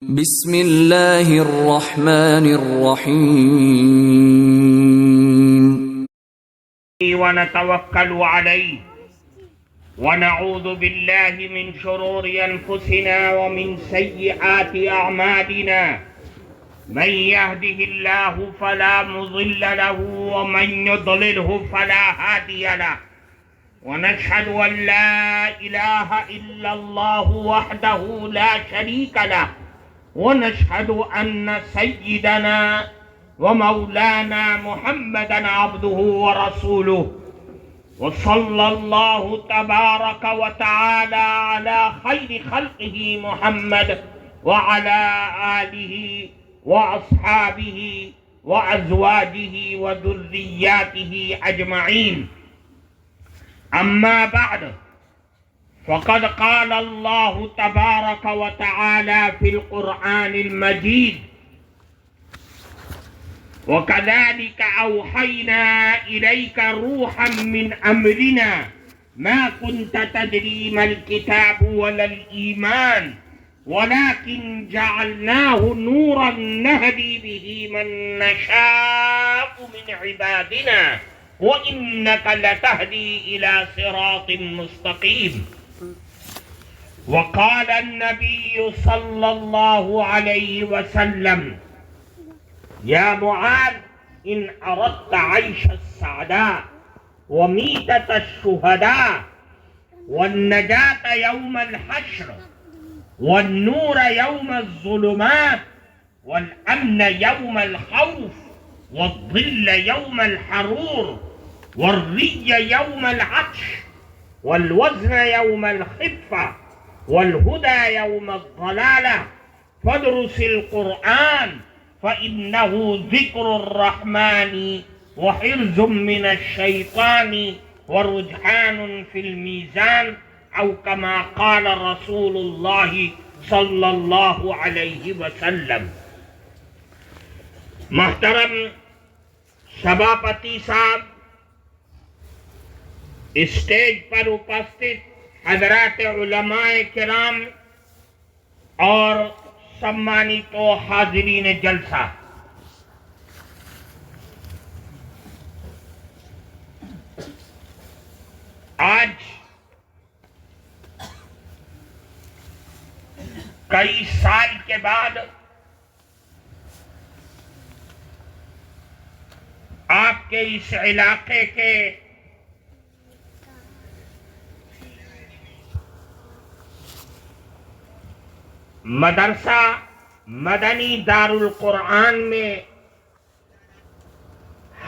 بسم اللہ الرحمن الرحیم ونتوکل علیہ ونعوذ باللہ من شرور انفسنا ومن سیئات اعمالنا من يهده الله فلا مضل له ومن يضلله فلا هادي له ونشهد ان لا اله الا الله وحده لا شريك له ونشهد أن سيدنا ومولانا محمدا عبده ورسوله وصلى الله تبارك وتعالى على خير خلقه محمد وعلى آله وأصحابه وأزواجه وذرياته أجمعين. أما بعد، فقد قال الله تبارك وتعالى في القرآن المجيد: وكذلك أوحينا إليك روحا من أمرنا ما كنت تدري ما الكتاب ولا الإيمان ولكن جعلناه نورا نهدي به من نشاء من عبادنا وإنك لتهدي إلى صراط مستقيم. وقال النبي صلى الله عليه وسلم: يا معاذ، إن أردت عيش السعداء وميتة الشهداء والنجاة يوم الحشر والنور يوم الظلمات والأمن يوم الخوف والظل يوم الحرور والري يوم العطش والوزن يوم الخفة والهدى يوم الضلالة، فادرس القرآن فإنه ذكر الرحمن وحرز من الشيطان ورجحان في الميزان، أو كما قال رسول الله صلى الله عليه وسلم. محترم سبھاپتی صاحب، اسٹیج پر اپستھت حضرات علماء کرام اور سمانت حاضرین جلسہ، آج کئی سال کے بعد آپ کے اس علاقے کے مدرسہ مدنی دارالقرآن میں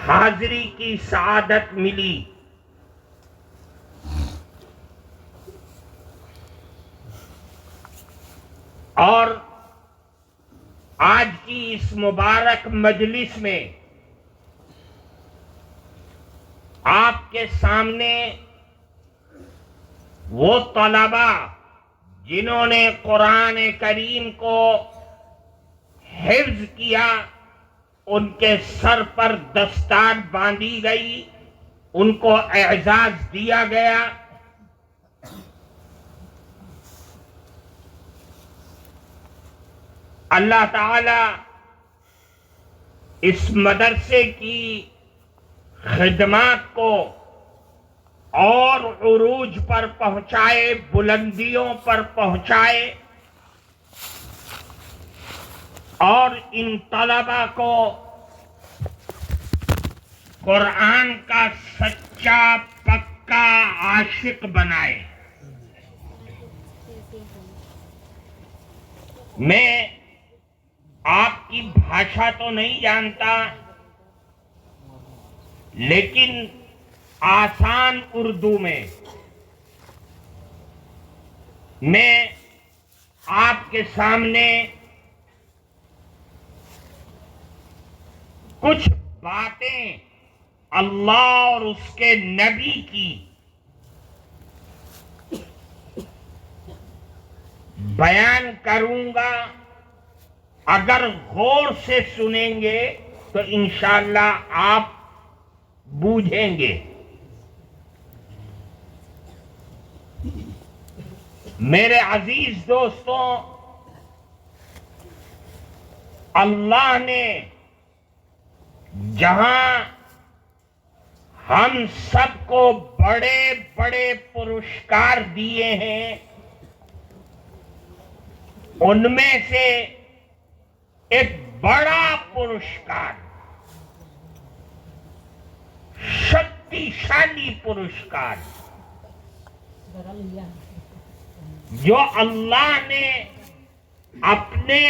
حاضری کی سعادت ملی. اور آج کی اس مبارک مجلس میں آپ کے سامنے وہ طلباء جنہوں نے قرآن کریم کو حفظ کیا، ان کے سر پر دستار باندھی گئی، ان کو اعزاز دیا گیا. اللہ تعالی اس مدرسے کی خدمات کو اور عروج پر پہنچائے، بلندیوں پر پہنچائے، اور ان طلباء کو قرآن کا سچا پکا عاشق بنائے. میں آپ کی بھاشا تو نہیں جانتا، لیکن آسان اردو میں میں آپ کے سامنے کچھ باتیں اللہ اور اس کے نبی کی بیان کروں گا. اگر غور سے سنیں گے تو انشاءاللہ آپ بوجھیں گے. میرے عزیز دوستوں، اللہ نے جہاں ہم سب کو بڑے بڑے پرسکار دیے ہیں، ان میں سے ایک بڑا پرسکار، شکتیشالی پرسکار، جو اللہ نے اپنے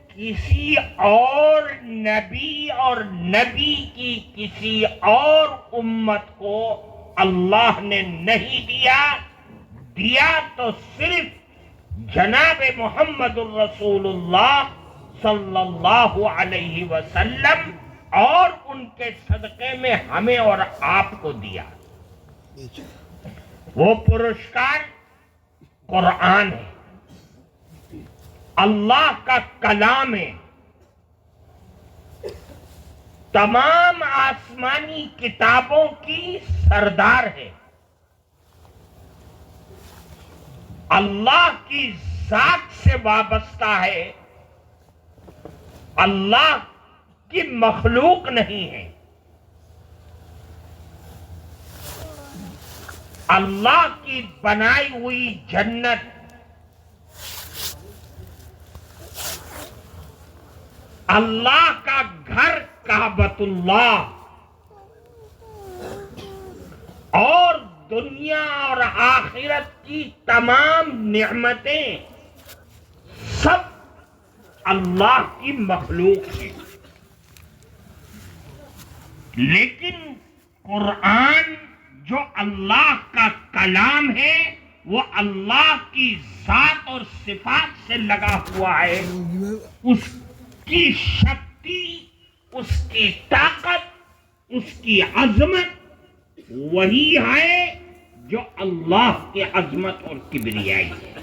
کسی اور نبی اور نبی کی کسی اور امت کو اللہ نے نہیں دیا تو صرف جناب محمد الرسول اللہ صلی اللہ علیہ وسلم اور ان کے صدقے میں ہمیں اور آپ کو دیا۔ وہ پرسکار قرآن ہے، اللہ کا کلام ہے، تمام آسمانی کتابوں کی سردار ہے، اللہ کی ذات سے وابستہ ہے، اللہ کی مخلوق نہیں ہے، اللہ کی بنائی ہوئی جنت، اللہ کا گھر کعبۃ اللہ، اور دنیا اور آخرت کی تمام نعمتیں سب اللہ کی مخلوق ہیں، لیکن قرآن جو اللہ کا کلام ہے وہ اللہ کی ذات اور صفات سے لگا ہوا ہے، اس کی شکتی، اس کی طاقت، اس کی عظمت وہی ہے جو اللہ کی عظمت اور کبریائی ہے۔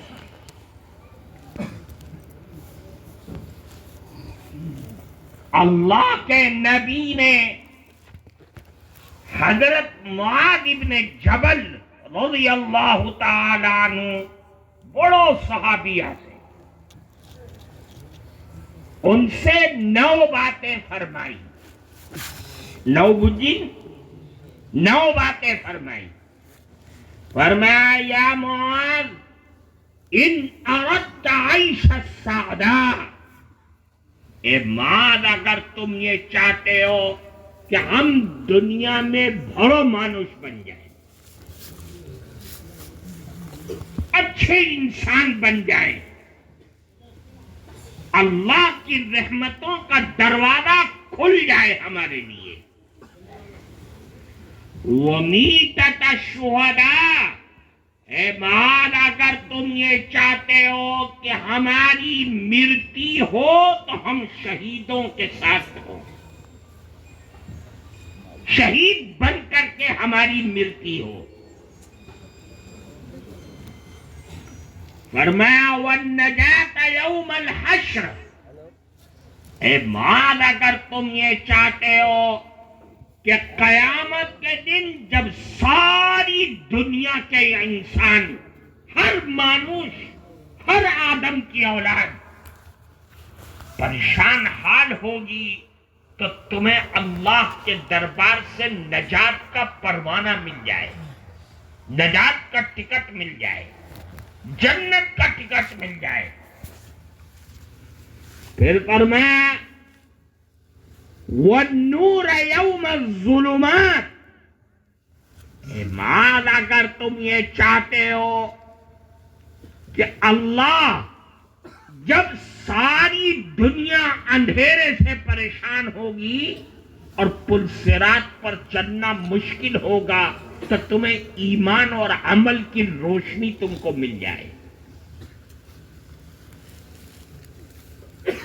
اللہ کے نبی نے حضرت معاذ بن جبل رضی اللہ تعالی عنہ بڑو صحابیہ تھے، ان سے 9 باتیں فرمائی، 9 باتیں فرمائی۔ فرمایا یا معاذ ان اردت عیش السعداء، اے معاذ اگر تم یہ چاہتے ہو کہ ہم دنیا میں بھڑو مانوش بن جائیں، اچھے انسان بن جائیں، اللہ کی رحمتوں کا دروازہ کھل جائے ہمارے لیے، ومیتۃ الشہداء، اے معاذ اگر تم یہ چاہتے ہو کہ ہماری مرتی ہو تو ہم شہیدوں کے ساتھ ہوں، شہید بن کر کے ہماری مرتی ہو۔ فرمایا والنجاۃ یوم الحشر، اے معاذ اگر تم یہ چاہتے ہو کہ قیامت کے دن جب ساری دنیا کے انسان، ہر مانوش، ہر آدم کی اولاد پریشان حال ہوگی تو تمہیں اللہ کے دربار سے نجات کا پروانہ مل جائے، نجات کا ٹکٹ مل جائے، جنت کا ٹکٹ مل جائے۔ پھر فرمایا والنور یوم الظلمات، اے معاذ اگر تم یہ چاہتے ہو کہ اللہ جب ساری دنیا اندھیرے سے پریشان ہوگی اور پل صراط پر چلنا مشکل ہوگا تو تمہیں ایمان اور عمل کی روشنی تم کو مل جائے۔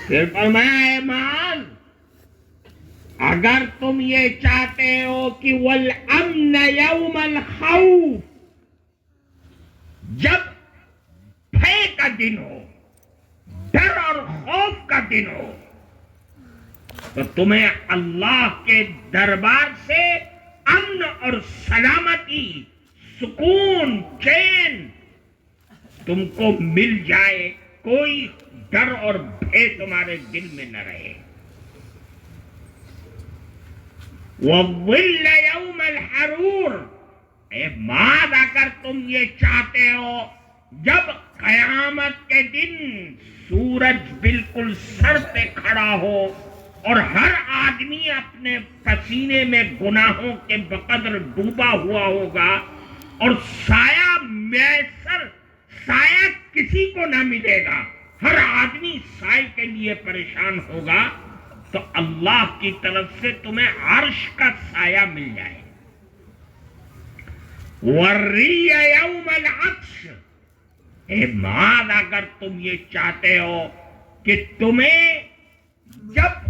پھر فرمایا اے معاذ اگر تم یہ چاہتے ہو کہ والامن یوم الخوف، جب بھے کا دن ہو، ڈر اور خوف کا دن ہو، تو تمہیں اللہ کے دربار سے امن اور سلامتی، سکون، چین تم کو مل جائے، کوئی ڈر اور بھے تمہارے دل میں نہ رہے. وَالظِّلَّ يَوْمَ الْحَرُورِ، اے ماد اگر تم یہ چاہتے ہو جب قیامت کے دن سورج بالکل سر پہ کھڑا ہو اور ہر آدمی اپنے پسینے میں گناہوں کے بقدر ڈوبا ہوا ہوگا اور سایہ میسر سایہ کسی کو نہ ملے گا، ہر آدمی سائے کے لیے پریشان ہوگا، تو اللہ کی طرف سے تمہیں عرش کا سایہ مل جائے. وَالرِّيَّ يَوْمَ الْعَطْشِ، اے ماد اگر تم یہ چاہتے ہو کہ تمہیں جب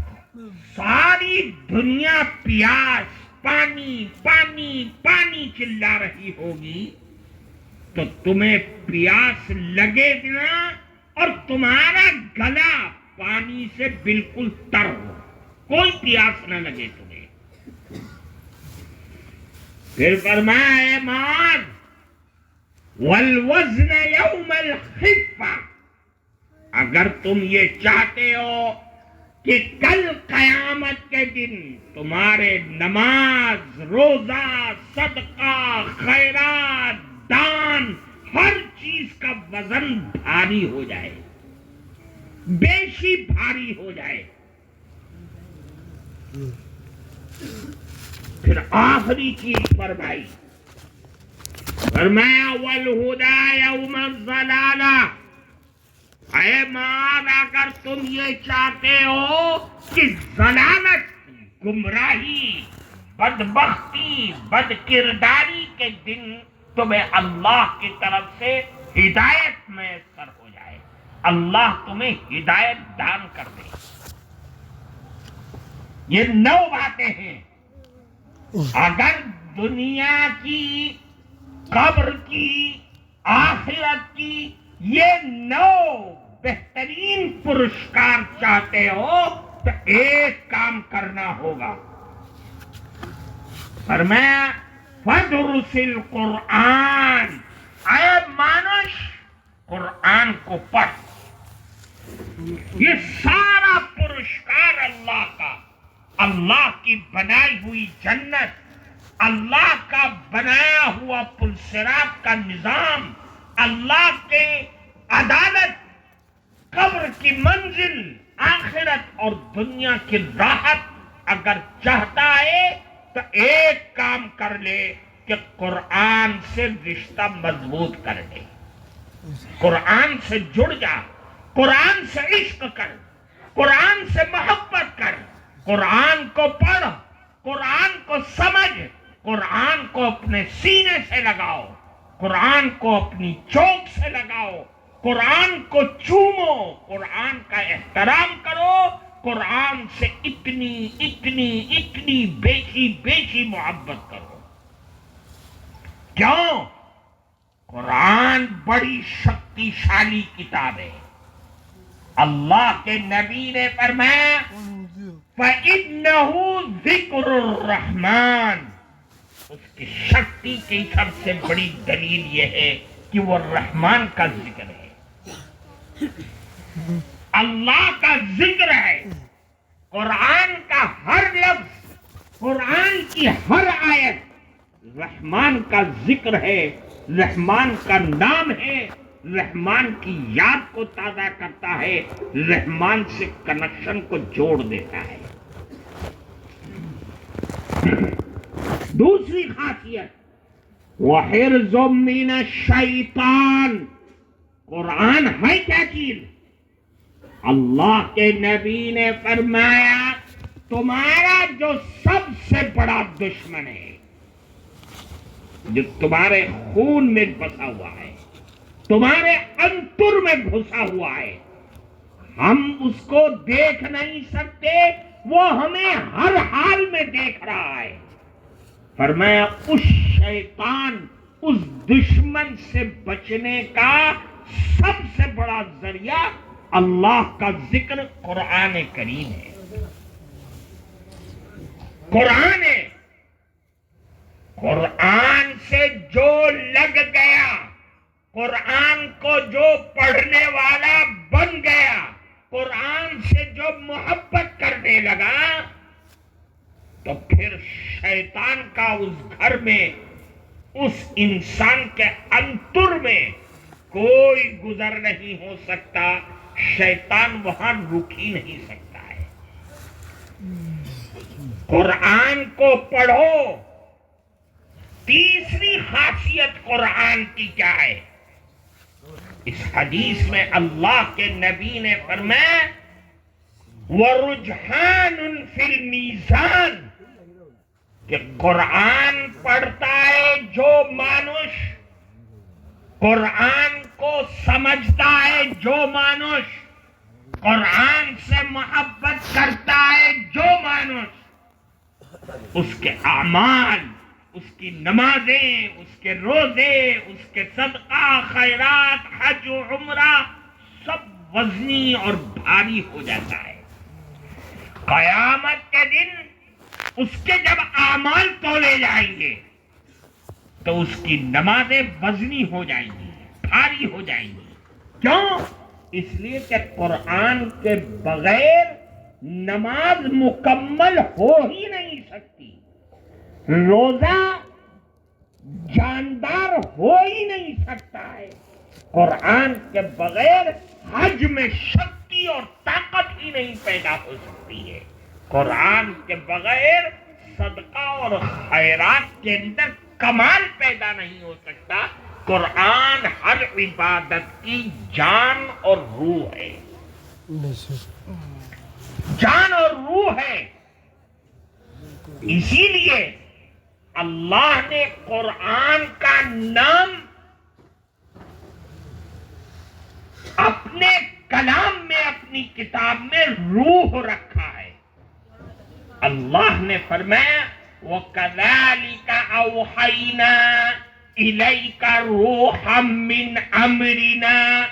ساری دنیا پیاس پانی پانی پانی چلا رہی ہوگی تو تمہیں پیاس لگے گا اور تمہارا گلا پانی سے بالکل تر ہو، کوئی پیاس نہ لگے تمہیں. پھر فرمایا اے ماد والوزن یوم الخفہ، اگر تم یہ چاہتے ہو کہ کل قیامت کے دن تمہارے نماز، روزہ، صدقہ، خیرات، دان، ہر چیز کا وزن بھاری ہو جائے، بیشی بھاری ہو جائے، پھر آخری چیز فرمائی، فرمایا والہدی یوم الضلالہ، اے ماد اگر تم یہ چاہتے ہو کہ ضلالت، گمراہی، بدبختی، بد کرداری کے دن تمہیں اللہ کی طرف سے ہدایت میسر ہو جائے، اللہ تمہیں ہدایت دان کر دے. یہ 9 باتیں ہیں. اگر دنیا کی، قبر کی، آخرت کی یہ 9 بہترین پرسکار چاہتے ہو تو ایک کام کرنا ہوگا. فرمایا فَدْرُسِ الْقُرْآنِ، اے مانش قرآن کو پڑھ. یہ سارا پرسکار اللہ کا، اللہ کی بنائی ہوئی جنت، اللہ کا بنایا ہوا پل صراط کا نظام، اللہ کے عدالت، قبر کی منزل، آخرت اور دنیا کی راحت اگر چاہتا ہے تو ایک کام کر لے کہ قرآن سے رشتہ مضبوط کر لے، قرآن سے جڑ جا، قرآن سے عشق کر، قرآن سے محبت کر، قرآن کو پڑھ، قرآن کو سمجھ، قرآن کو اپنے سینے سے لگاؤ، قرآن کو اپنی چوک سے لگاؤ، قرآن کو چومو، قرآن کا احترام کرو، قرآن سے اتنی اتنی اتنی بیشی بیشی محبت کرو. کیوں؟ قرآن بڑی شکتیشالی کتاب ہے. اللہ کے نبی نے فرمایا فَإِنَّهُ ذِكْرُ الرَّحْمَنِ، اس کی شکتی کی سب سے بڑی دلیل یہ ہے کہ وہ رحمان کا ذکر ہے، اللہ کا ذکر ہے. قرآن کا ہر لفظ، قرآن کی ہر آیت رحمان کا ذکر ہے، رحمان کا نام ہے، رحمان کی یاد کو تازہ کرتا ہے، رحمان سے کنیکشن کو جوڑ دیتا ہے. دوسری خاصیت وَحِرْزٌ مِّنَ الشَّيْطَانِ، قرآن ہے کیا چیز؟ اللہ کے نبی نے فرمایا تمہارا جو سب سے بڑا دشمن ہے، جو تمہارے خون میں بسا ہوا ہے، تمہارے انتر میں گھسا ہوا ہے، ہم اس کو دیکھ نہیں سکتے، وہ ہمیں ہر حال میں دیکھ رہا ہے. فرمایا اس شیطان، اس دشمن سے بچنے کا سب سے بڑا ذریعہ اللہ کا ذکر قرآن کریم ہے. قرآن ہے. قرآن سے جو لگ گیا قرآن کو جو پڑھنے والا بن گیا، قرآن سے جو محبت کرنے لگا، تو پھر شیطان کا اس گھر میں، اس انسان کے انتر میں کوئی گزر نہیں ہو سکتا، شیطان وہاں رک ہی نہیں سکتا ہے۔ قرآن کو پڑھو۔ تیسری خاصیت قرآن کی کیا ہے؟ اس حدیث میں اللہ کے نبی نے فرمایا وَرُجْحَانٌ فِي الْمِيزَانِ، کہ قرآن پڑھتا ہے جو مانوش، قرآن کو سمجھتا ہے جو مانوش، قرآن سے محبت کرتا ہے جو مانوش، اس کے اعمال، اس کی نمازیں، اس کے روزے، اس کے صدقہ خیرات، حج و عمرہ سب وزنی اور بھاری ہو جاتا ہے۔ قیامت کے دن اس کے جب اعمال تولے جائیں گے تو اس کی نمازیں وزنی ہو جائیں گی، بھاری ہو جائیں گی۔ کیوں؟ اس لیے کہ قرآن کے بغیر نماز مکمل ہو ہی نہیں سکتی، روزہ جاندار ہو ہی نہیں سکتا ہے، قرآن کے بغیر حج میں شکتی اور طاقت ہی نہیں پیدا ہو سکتی ہے، قرآن کے بغیر صدقہ اور خیرات کے اندر کمال پیدا نہیں ہو سکتا۔ قرآن ہر عبادت کی جان اور روح ہے، جان اور روح ہے۔ اسی لیے اللہ نے قرآن کا نام اپنے کلام میں، اپنی کتاب میں روح رکھا ہے۔ اللہ نے فرمایا وَكَذَلِكَ أَوْحَيْنَا إِلَيْكَ رُوحًا مِّنْ أَمْرِنَا۔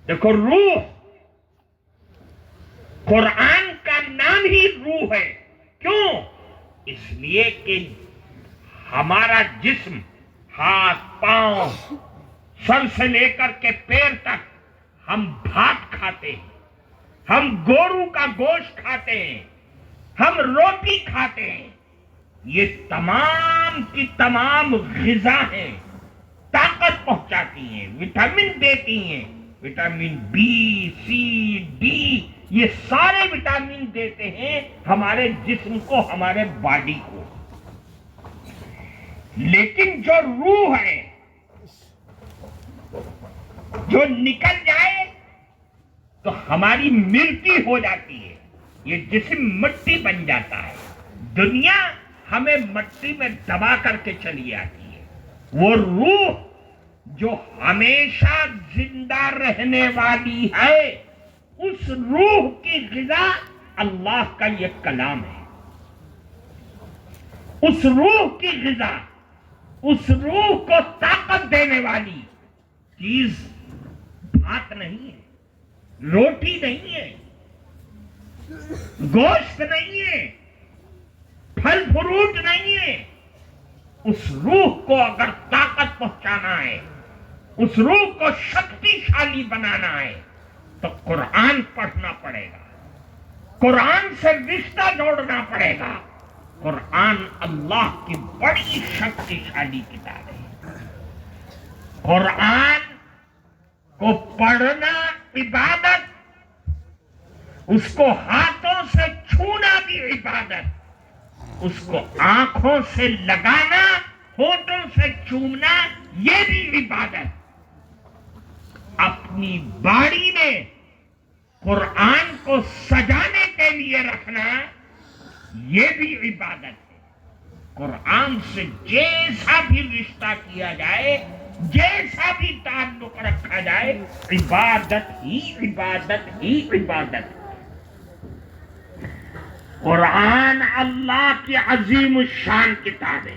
دیکھو، روح، قرآن کا نام ہی روح ہے۔ کیوں؟ اس لیے کہ ہمارا جسم، ہاتھ پاؤں، سر سے لے کر کے پیر تک، ہم بھات کھاتے ہیں، ہم گورو کا گوشت کھاتے ہیں، ہم روٹی کھاتے ہیں، یہ تمام کی تمام غذا ہیں، طاقت پہنچاتی ہیں، وٹامن دیتی ہیں، وٹامن بی، سی، ڈی، یہ سارے وٹامن دیتے ہیں ہمارے جسم کو، ہمارے باڈی کو۔ لیکن جو روح ہے، جو نکل جائے تو ہماری ملٹی ہو جاتی ہے، یہ جسم مٹی بن جاتا ہے، دنیا ہمیں مٹی میں دبا کر کے چلی آتی ہے۔ وہ روح جو ہمیشہ زندہ رہنے والی ہے، اس روح کی غذا اللہ کا یہ کلام ہے۔ اس روح کی غذا، اس روح کو طاقت دینے والی چیز بھات نہیں ہے، روٹی نہیں ہے، گوشت نہیں ہے، پھل فروٹ نہیں ہے۔ اس روح کو اگر طاقت پہنچانا ہے، اس روح کو شکتی شالی بنانا ہے تو قرآن پڑھنا پڑے گا، قرآن سے رشتہ جوڑنا پڑے گا۔ قرآن اللہ کی بڑی شکتی شالی کتاب ہے۔ قرآن کو پڑھنا عبادت، اس کو ہاتھوں سے چھونا بھی عبادت، اس کو آنکھوں سے لگانا، ہونٹوں سے چومنا، یہ بھی عبادت۔ اپنی باڑی میں قرآن کو سجانے کے لیے رکھنا، یہ بھی عبادت ہے۔ قرآن سے جیسا بھی رشتہ کیا جائے، جیسا بھی تعلق رکھا جائے، عبادت ہی عبادت ہی عبادت۔ قرآن اللہ کی عظیم الشان کتاب ہے۔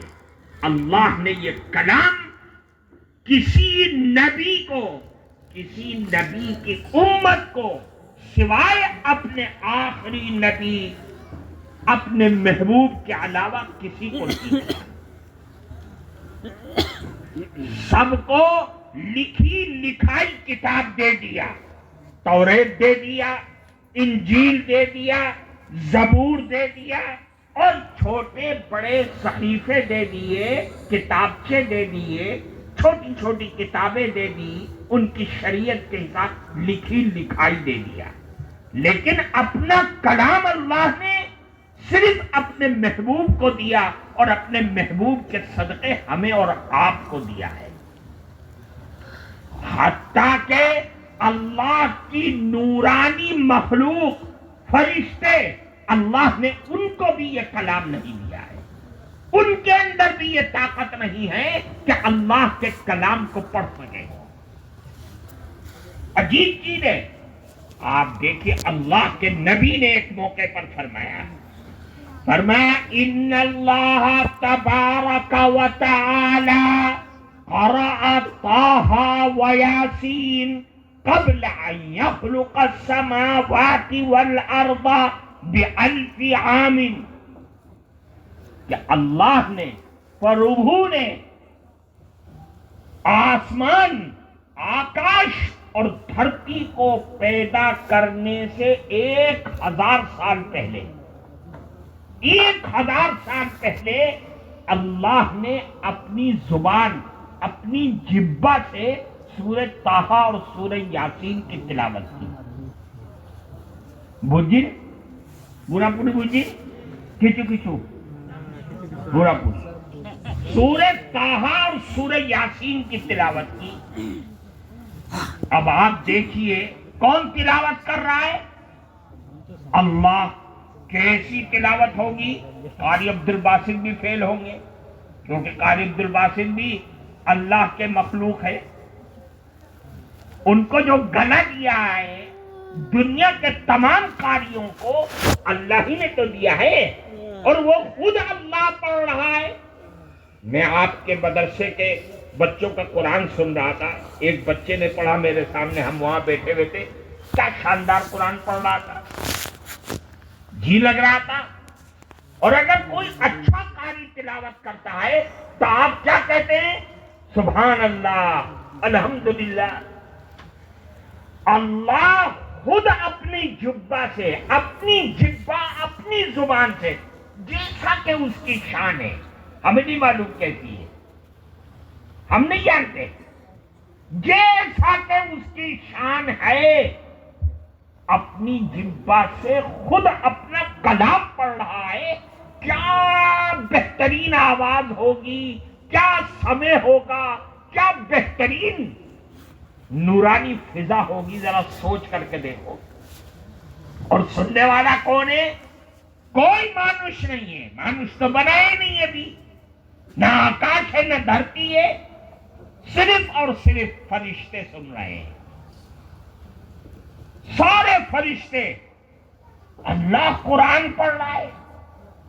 اللہ نے یہ کلام کسی نبی کو، کسی نبی کی امت کو، سوائے اپنے آخری نبی، اپنے محبوب کے علاوہ کسی کو نہیں دیا۔ سب کو لکھی لکھائی کتاب دے دیا، توریت دے دیا، انجیل دے دیا، زبور دے دیا، اور چھوٹے بڑے صحیفے دے دیے، کتابچے دے دیے، چھوٹی چھوٹی کتابیں دے دی، ان کی شریعت کے حساب لکھی لکھائی دے دیا. لیکن اپنا کلام اللہ نے صرف اپنے محبوب کو دیا، اور اپنے محبوب کے صدقے ہمیں اور آپ کو دیا ہے. حتیٰ کہ اللہ کی نورانی مخلوق فرشتے، اللہ نے ان کو بھی یہ کلام نہیں دیا ہے، ان کے اندر بھی یہ طاقت نہیں ہے کہ اللہ کے کلام کو پڑھ سکے. عجیب چیز ہے. آپ دیکھیے اللہ کے نبی نے ایک موقع پر فرمایا ان اللہ تبارک و تعالی قرأ طٰہ و یاسین قبل ان یخلق السماوات والارض بألف عام. کہ اللہ نے، پربھو نے آسمان، آکاش اور دھرتی کو پیدا کرنے سے 1000 سال پہلے، 1000 سال پہلے اللہ نے اپنی زبان، اپنی جبہ سے سورہ طٰہ اور سورہ یاسین کی تلاوت کی. بجن برا پوری بجن کھچو کھچو برا پوری سورہ طٰہ اور سورہ یاسین کی تلاوت کی. اب آپ دیکھیے کون تلاوت کر رہا ہے؟ اللہ. کیسی تلاوت ہوگی؟ قاری عبد الباسط بھی فیل ہوں گے، کیونکہ قاری عبد الباسط بھی اللہ کے مخلوق ہے. ان کو جو گلا دیا ہے دنیا کے تمام قاریوں کو اللہ ہی نے تو دیا ہے، اور وہ خود اللہ پڑھ رہا ہے. میں آپ کے مدرسے کے بچوں کا قرآن سن رہا تھا. ایک بچے نے پڑھا میرے سامنے، ہم وہاں بیٹھے ہوئے تھے. کیا شاندار قرآن پڑھ رہا تھا، جی لگ رہا تھا. اور اگر کوئی اچھا قاری تلاوت کرتا ہے تو آپ کیا کہتے ہیں؟ سبحان اللہ، الحمدللہ. اللہ خود اپنی جبہ سے، اپنی جبہ، اپنی زبان سے، جیسا کہ اس کی شان ہے. ہمیں نہیں معلوم کیسی ہے، ہم نہیں جانتے. جیسا کہ اس کی شان ہے، اپنی جبہ سے خود اپنا کلام پڑھ رہا ہے. کیا بہترین آواز ہوگی، کیا سمے ہوگا، کیا بہترین نورانی فضا ہوگی، ذرا سوچ کر کے دیکھو. اور سننے والا کون ہے؟ کوئی مانوس نہیں ہے. مانوس تو بنا ہی نہیں ابھی، نہ آکاش ہے نہ دھرتی ہے. صرف اور صرف فرشتے سن رہے ہیں. سارے فرشتے. اللہ قرآن پڑھ رہا ہے،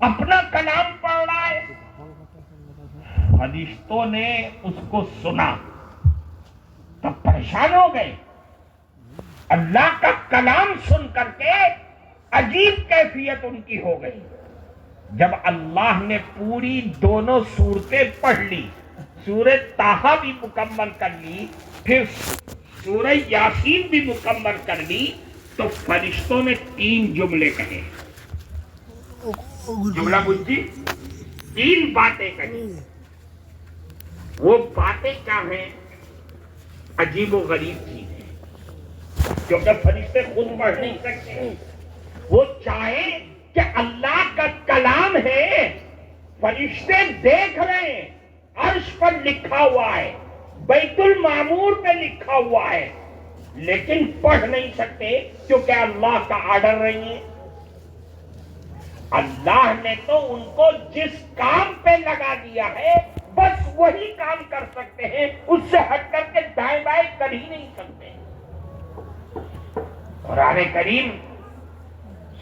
اپنا کلام پڑھ رہا ہے. فرشتوں نے اس کو سنا تو پریشان ہو گئے. اللہ کا کلام سن کر کے عجیب کیفیت ان کی ہو گئی. جب اللہ نے پوری دونوں صورتیں پڑھ لی، سورہ طٰہ بھی مکمل کر لی، پھر سورہ یاسین بھی مکمل کر لی، تو فرشتوں نے 3 جملے کہے. جملہ بجھی 3 باتیں کہی. وہ باتیں کیا ہیں؟ عجیب و غریب چیز ہے، کیونکہ فرشتے خود پڑھ نہیں سکتے. وہ چاہیں کہ اللہ کا کلام ہے، فرشتے دیکھ رہے ہیں، عرش پر لکھا ہوا ہے، بیت المعمور پہ لکھا ہوا ہے، لیکن پڑھ نہیں سکتے کیونکہ اللہ کا آرڈر نہیں ہے. اللہ نے تو ان کو جس کام پہ لگا دیا ہے بس وہی کام کر سکتے ہیں، اس سے ہٹ کر کے دائیں بائیں کر ہی نہیں سکتے. قرآن کریم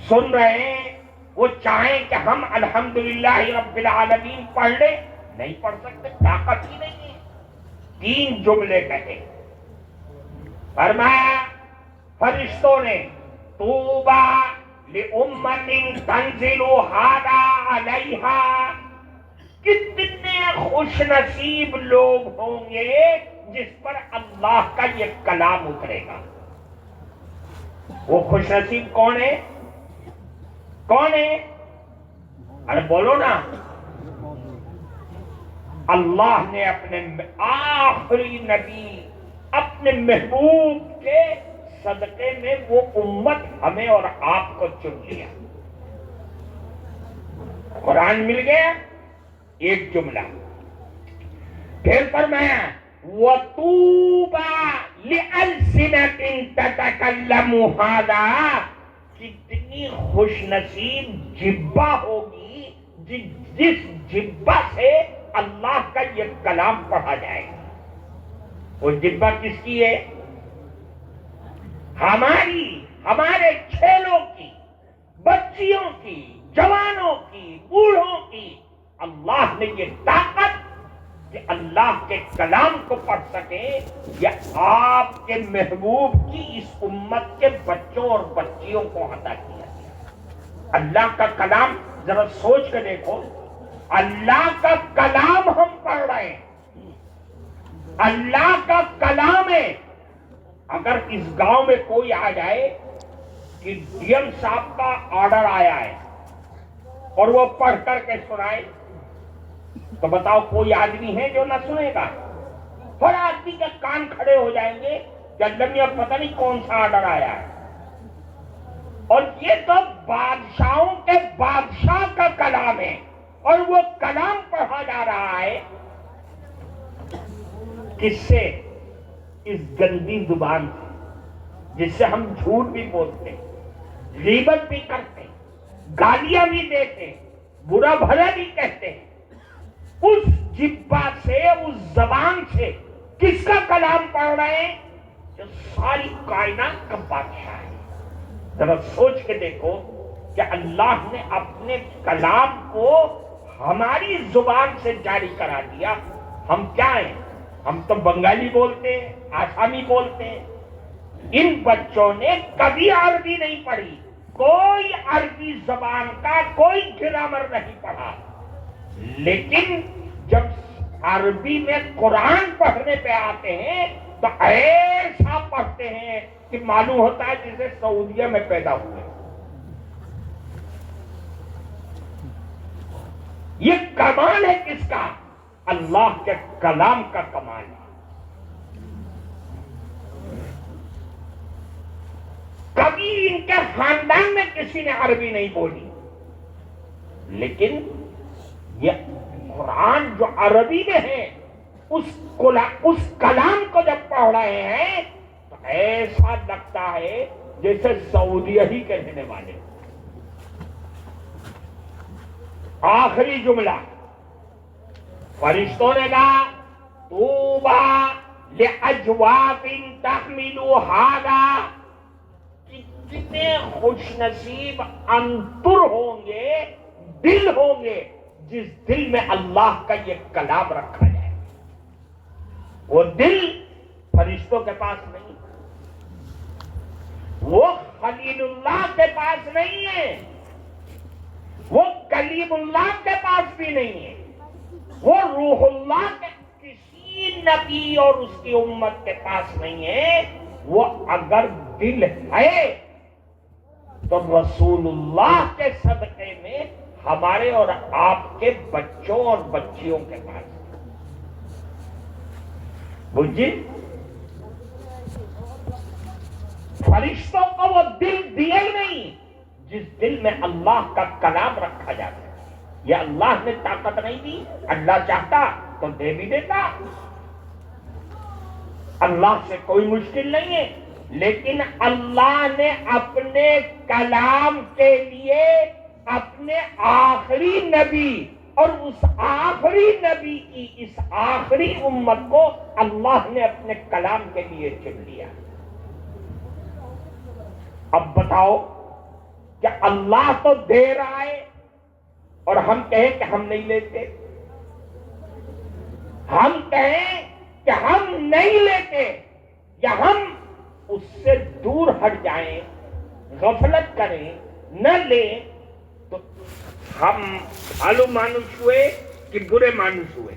سن رہے ہیں، وہ چاہیں کہ ہم الحمدللہ رب العالمین پڑھ لیں، نہیں پڑھ سکتے، طاقت ہی نہیں ہے. 3 جملے کہے. فرمایا فرشتوں نے طوبی لأمۃ تنزل ھذا علیہا، کتنے خوش نصیب لوگ ہوں گے جس پر اللہ کا یہ کلام اترے گا۔ وہ خوش نصیب کون ہے؟ کون ہے؟ ارے بولو نا۔ اللہ نے اپنے آخری نبی، اپنے محبوب کے صدقے میں وہ امت ہمیں اور آپ کو چن لیا۔ قرآن مل گیا، ایک جملہ، پھر فرمایا وَطُوبَى لِأَلْسِنَةٍ تَتَكَلَّمُ هَذَا، کتنی خوش نصیب جبہ ہوگی جس جبہ سے اللہ کا یہ کلام پڑھا جائے گا۔ وہ جبہ کس کی ہے؟ ہماری، ہمارے کھیلوں کی، بچیوں کی، جوانوں کی، بوڑھوں کی۔ اللہ نے یہ طاقت کہ اللہ کے کلام کو پڑھ سکیں، یہ آپ کے محبوب کی اس امت کے بچوں اور بچیوں کو عطا کیا گیا۔ اللہ کا کلام ذرا سوچ کے دیکھو، اللہ کا کلام ہم پڑھ رہے ہیں، اللہ کا کلام ہے۔ اگر اس گاؤں میں کوئی آ جائے کہ ڈی ایم صاحب کا آرڈر آیا ہے اور وہ پڑھ کر کے سنائے، تو بتاؤ کوئی آدمی ہے جو نہ سنے گا؟ ہر آدمی کے کان کھڑے ہو جائیں گے کہ اللہ میں پتہ نہیں کون سا آرڈر آیا ہے۔ اور یہ تو بادشاہوں کے بادشاہ کا کلام ہے، اور وہ کلام پڑھا جا رہا ہے کس سے؟ اس گندی زبان سے، جس سے ہم جھوٹ بھی بولتے ہیں، غیبت بھی کرتے ہیں، گالیاں بھی دیتے ہیں، برا بھلا بھی کہتے ہیں۔ اس جبہ سے، اس زبان سے کس کا کلام پڑھ رہے ہیں؟ جو ساری کائنات کا بادشاہ ہے۔ ذرا سوچ کے دیکھو کہ اللہ نے اپنے کلام کو ہماری زبان سے جاری کرا دیا۔ ہم کیا ہیں؟ ہم تو بنگالی بولتے ہیں، آسامی بولتے ہیں۔ ان بچوں نے کبھی عربی نہیں پڑھی، کوئی عربی زبان کا کوئی گرامر نہیں پڑھا، لیکن جب عربی میں قرآن پڑھنے پہ آتے ہیں تو ایسا پڑھتے ہیں کہ معلوم ہوتا ہے جسے سعودیہ میں پیدا ہوئے۔ یہ کمال ہے کس کا؟ اللہ کے کلام کا کمال ہے۔ کبھی ان کے خاندان میں کسی نے عربی نہیں بولی، لیکن یہ قرآن جو عربی میں ہے، اس کلام کو جب پڑھ رہے ہیں تو ایسا لگتا ہے جیسے سعودیہ ہی کے رہنے والے۔ آخری جملہ فرشتوں نے کہا طوبی لأجواف تحمل ھذا، کتنے خوش نصیب انتر ہوں گے، دل ہوں گے جس دل میں اللہ کا یہ کلام رکھا جائے۔ وہ دل فرشتوں کے پاس نہیں، وہ خلیل اللہ کے پاس نہیں ہے، وہ کلیم اللہ کے پاس بھی نہیں ہے، وہ روح اللہ کے کسی نبی اور اس کی امت کے پاس نہیں ہے۔ وہ اگر دل ہے تو رسول اللہ کے صدقے میں ہمارے اور آپ کے بچوں اور بچیوں کے پاس بجھے فرشتوں کو وہ دل دیا نہیں جس دل میں اللہ کا کلام رکھا جاتا ہے۔ یہ اللہ نے طاقت نہیں دی، اللہ چاہتا تو دے بھی دیتا، اللہ سے کوئی مشکل نہیں ہے، لیکن اللہ نے اپنے کلام کے لیے اپنے آخری نبی اور اس آخری نبی کی اس آخری امت کو اللہ نے اپنے کلام کے لیے چن لیا۔ اب بتاؤ کہ اللہ تو دے رہا ہے اور ہم کہیں کہ ہم نہیں لیتے، ہم کہیں کہ ہم نہیں لیتے، یا ہم اس سے دور ہٹ جائیں، غفلت کریں، نہ لیں، تو ہم بھالو مانوس ہوئے کہ برے مانوس ہوئے؟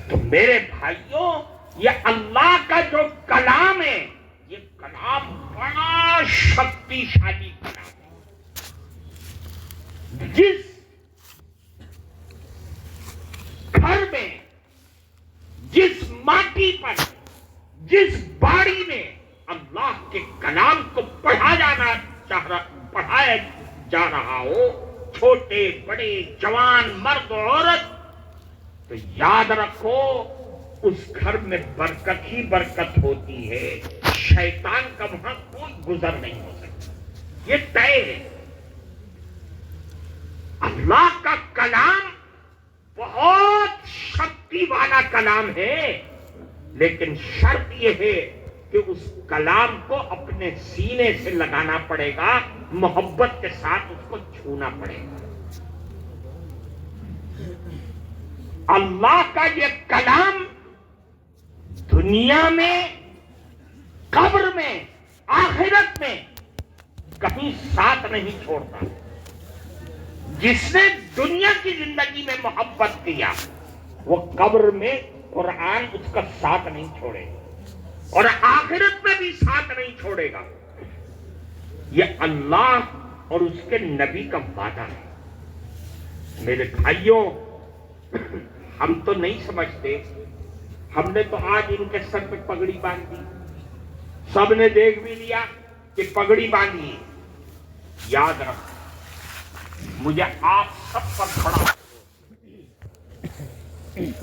تو میرے بھائیوں، یہ اللہ کا جو کلام ہے، یہ کلام بڑا شکتیشالی کلام ہے. جس گھر میں، جس ماٹی پر، جس باڑی میں اللہ کے کلام کو پڑھایا جا رہا ہو، چھوٹے بڑے جوان مرد عورت، تو یاد رکھو اس گھر میں برکت ہی برکت ہوتی ہے. شیطان کا وہاں کوئی گزر نہیں ہو سکتا، یہ طے ہے. اللہ کا کلام بہت شکتی والا کلام ہے، لیکن شرط یہ ہے کہ اس کلام کو اپنے سینے سے لگانا پڑے گا، محبت کے ساتھ اس کو چھونا پڑے گا. اللہ کا یہ کلام دنیا میں، قبر میں، آخرت میں کہیں ساتھ نہیں چھوڑتا. جس نے دنیا کی زندگی میں محبت کیا، وہ قبر میں قرآن اس کا ساتھ نہیں چھوڑے گا، اور آخرت میں بھی ساتھ نہیں چھوڑے گا. یہ اللہ اور اس کے نبی کا وعدہ ہے. میرے بھائیوں، ہم تو نہیں سمجھتے. ہم نے تو آج ان کے سر پہ پگڑی باندھ دی، سب نے دیکھ بھی لیا کہ پگڑی باندھی. یاد رکھو، مجھے آپ سب پر کھڑا،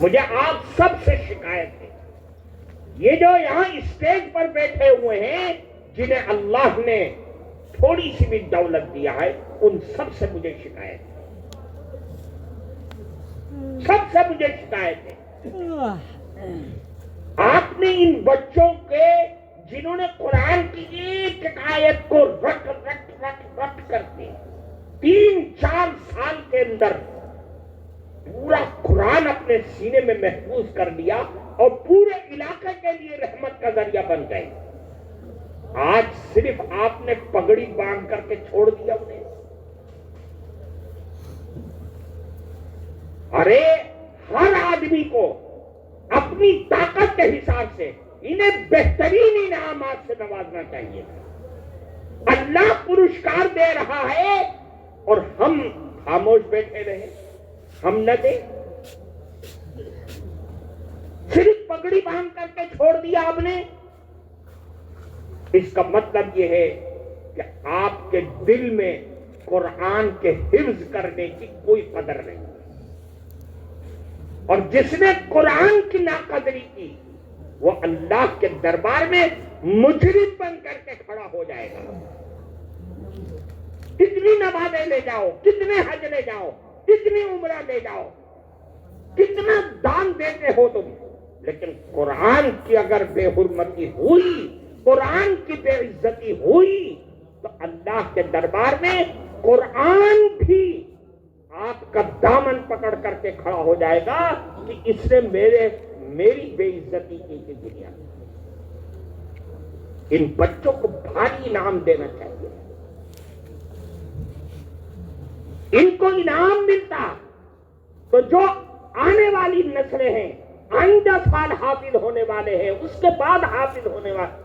مجھے آپ سب سے شکایت ہے. یہ جو یہاں اسٹیج پر بیٹھے ہوئے ہیں، جنہیں اللہ نے تھوڑی سی بھی دولت دیا ہے، ان سب سے مجھے شکایت ہے. سب سے مجھے شکایت ہے. آپ نے ان بچوں کے، جنہوں نے قرآن کی ایک آیت کو رٹ رٹ رٹ رٹ کرتے 3-4 سال کے اندر پورا قرآن اپنے سینے میں محفوظ کر لیا اور پورے علاقے کے لیے رحمت کا ذریعہ بن گئے، آج صرف آپ نے پگڑی باندھ کر کے چھوڑ دیا انہیں. ارے ہر آدمی کو اپنی طاقت کے حساب سے انہیں بہترین انعامات سے نوازنا چاہیے. اللہ پرسکار دے رہا ہے اور ہم خاموش بیٹھے رہے، ہم نہ دیں. صرف پگڑی باندھ کر کے چھوڑ دیا آپ نے. اس کا مطلب یہ ہے کہ آپ کے دل میں قرآن کے حفظ کرنے کی کوئی قدر نہیں. اور جس نے قرآن کی ناقدری کی، وہ اللہ کے دربار میں مجرم بن کر کے کھڑا ہو جائے گا. کتنی نمازیں لے جاؤ، کتنے حج لے جاؤ، کتنی عمرہ لے جاؤ، کتنا دان دیتے ہو تم، لیکن قرآن کی اگر بے حرمتی ہوئی، قرآن کی بے عزتی ہوئی، تو اللہ کے دربار میں قرآن بھی آپ کا دامن پکڑ کر کے کھڑا ہو جائے گا کہ اس نے میری بے عزتی کی تھی دنیا میں. ان بچوں کو بھاری انعام دینا چاہیے. ان کو انعام ملتا تو جو آنے والی نسلیں ہیں، آئندہ سال حافظ ہونے والے ہیں، اس کے بعد حافظ ہونے والے،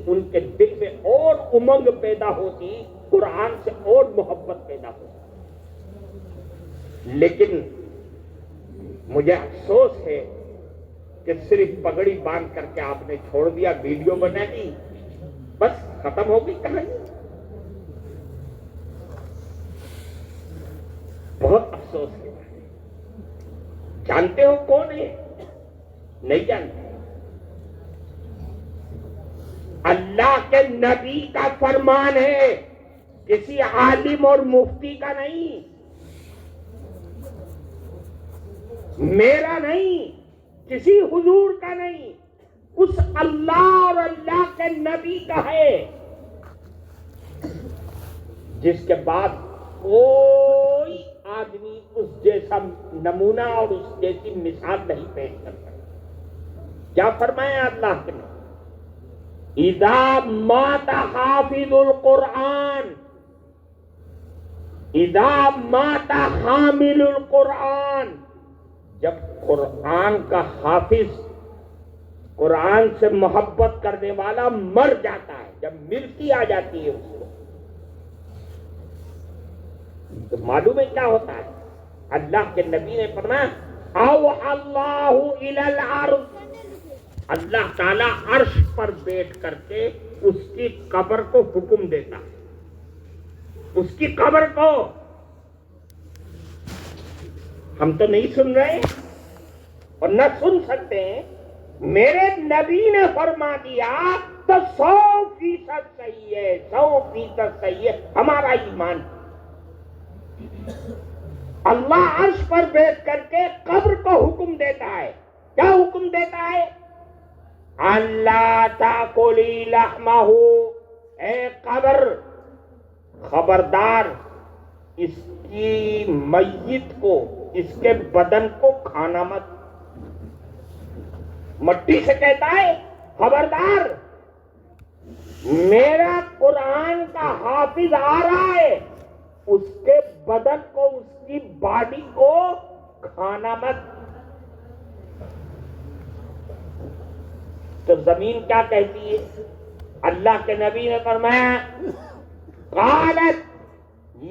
ان کے دل میں اور امنگ پیدا ہوتی، قرآن سے اور محبت پیدا ہوتی. لیکن مجھے افسوس ہے کہ صرف پگڑی باندھ کر کے آپ نے چھوڑ دیا، ویڈیو بنا دی، بس ختم ہو گئی کہانی. بہت افسوس ہے. جانتے ہو کون ہے؟ نہیں جانتے. اللہ کے نبی کا فرمان ہے، کسی عالم اور مفتی کا نہیں، میرا نہیں، کسی حضور کا نہیں، اس اللہ اور اللہ کے نبی کا ہے، جس کے بعد کوئی آدمی اس جیسا نمونہ اور اس جیسی مثال نہیں پیش کر سکتا. کیا فرمایا اللہ کے نبی؟ اذا مات حافظ القرآن، اذا مات حامل القرآن، جب قرآن کا حافظ، قرآن سے محبت کرنے والا مر جاتا ہے، جب مرتی آ جاتی ہے اس کو، تو معلوم ہے کیا ہوتا ہے؟ اللہ کے نبی نے فرمایا اوحى اللہ الی العرش، اللہ تعالیٰ عرش پر بیٹھ کر کے اس کی قبر کو حکم دیتا ہے، اس کی قبر کو۔ ہم تو نہیں سن رہے اور نہ سن سکتے ہیں، میرے نبی نے فرما دیا تو 100% صحیح ہے، 100% صحیح ہے ہمارا ایمان۔ اللہ عرش پر بیٹھ کر کے قبر کو حکم دیتا ہے، کیا حکم دیتا ہے؟ اللہ تاکلی لحمہ، اے قبر خبردار اس کی میت کو، اس کے بدن کو کھانا مت۔ مٹی سے کہتا ہے خبردار، میرا قرآن کا حافظ آ رہا ہے، اس کے بدن کو، اس کی باڈی کو کھانا مت۔ تو زمین کیا کہتی ہے؟ اللہ کے نبی نے فرمایا قالت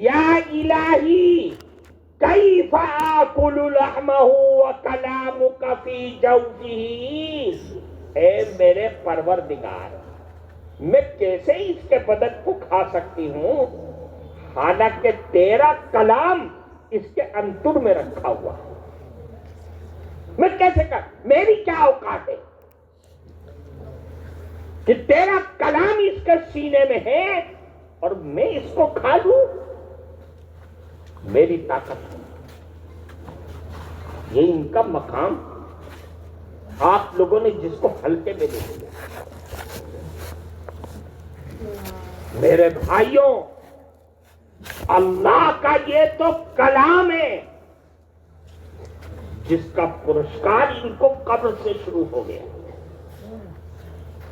یا الہی کیف آکل لحمہ وکلامک فی جوفہ، اے میرے پروردگار، میں کیسے اس کے بدن کو کھا سکتی ہوں حالانکہ تیرا کلام اس کے انتر میں رکھا ہوا ہے؟ میں کیسے کر، میری کیا اوقات ہے کہ تیرا کلام اس کے سینے میں ہے اور میں اس کو کھا لوں؟ میری طاقت، یہ ان کا مقام آپ لوگوں نے جس کو ہلکے میں لے لیا۔ میرے بھائیوں، اللہ کا یہ تو کلام ہے جس کا پرسکار ان کو قبر سے شروع ہو گیا،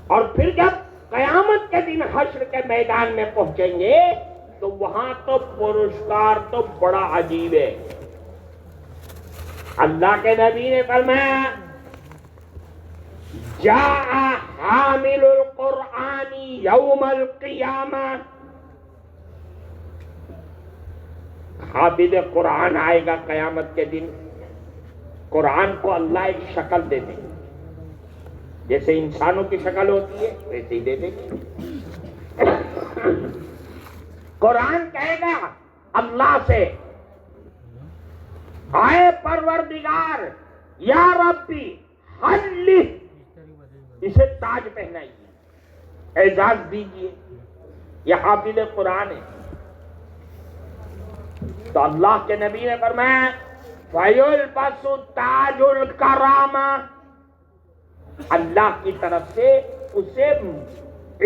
اور پھر جب قیامت کے دن حشر کے میدان میں پہنچیں گے تو وہاں تو پرسکار تو بڑا عجیب ہے۔ اللہ کے نبی نے فرمایا جاء حامل القرآن یوم القیامہ، حافظ قرآن آئے گا قیامت کے دن، قرآن کو اللہ ایک شکل دے دے، جیسے انسانوں کی شکل ہوتی ہے ویسے ہی دے دے گی۔ قرآن کہے گا اللہ سے آئے پروردگار یا ربی حل، اسے تاج پہنائیے، اعزاز دیجیے، یہ حافظ قرآن ہے۔ تو اللہ کے نبی نے فرمایا فَيُلْبَسُ تَاجُ الْكَرَامَةِ، اللہ کی طرف سے اسے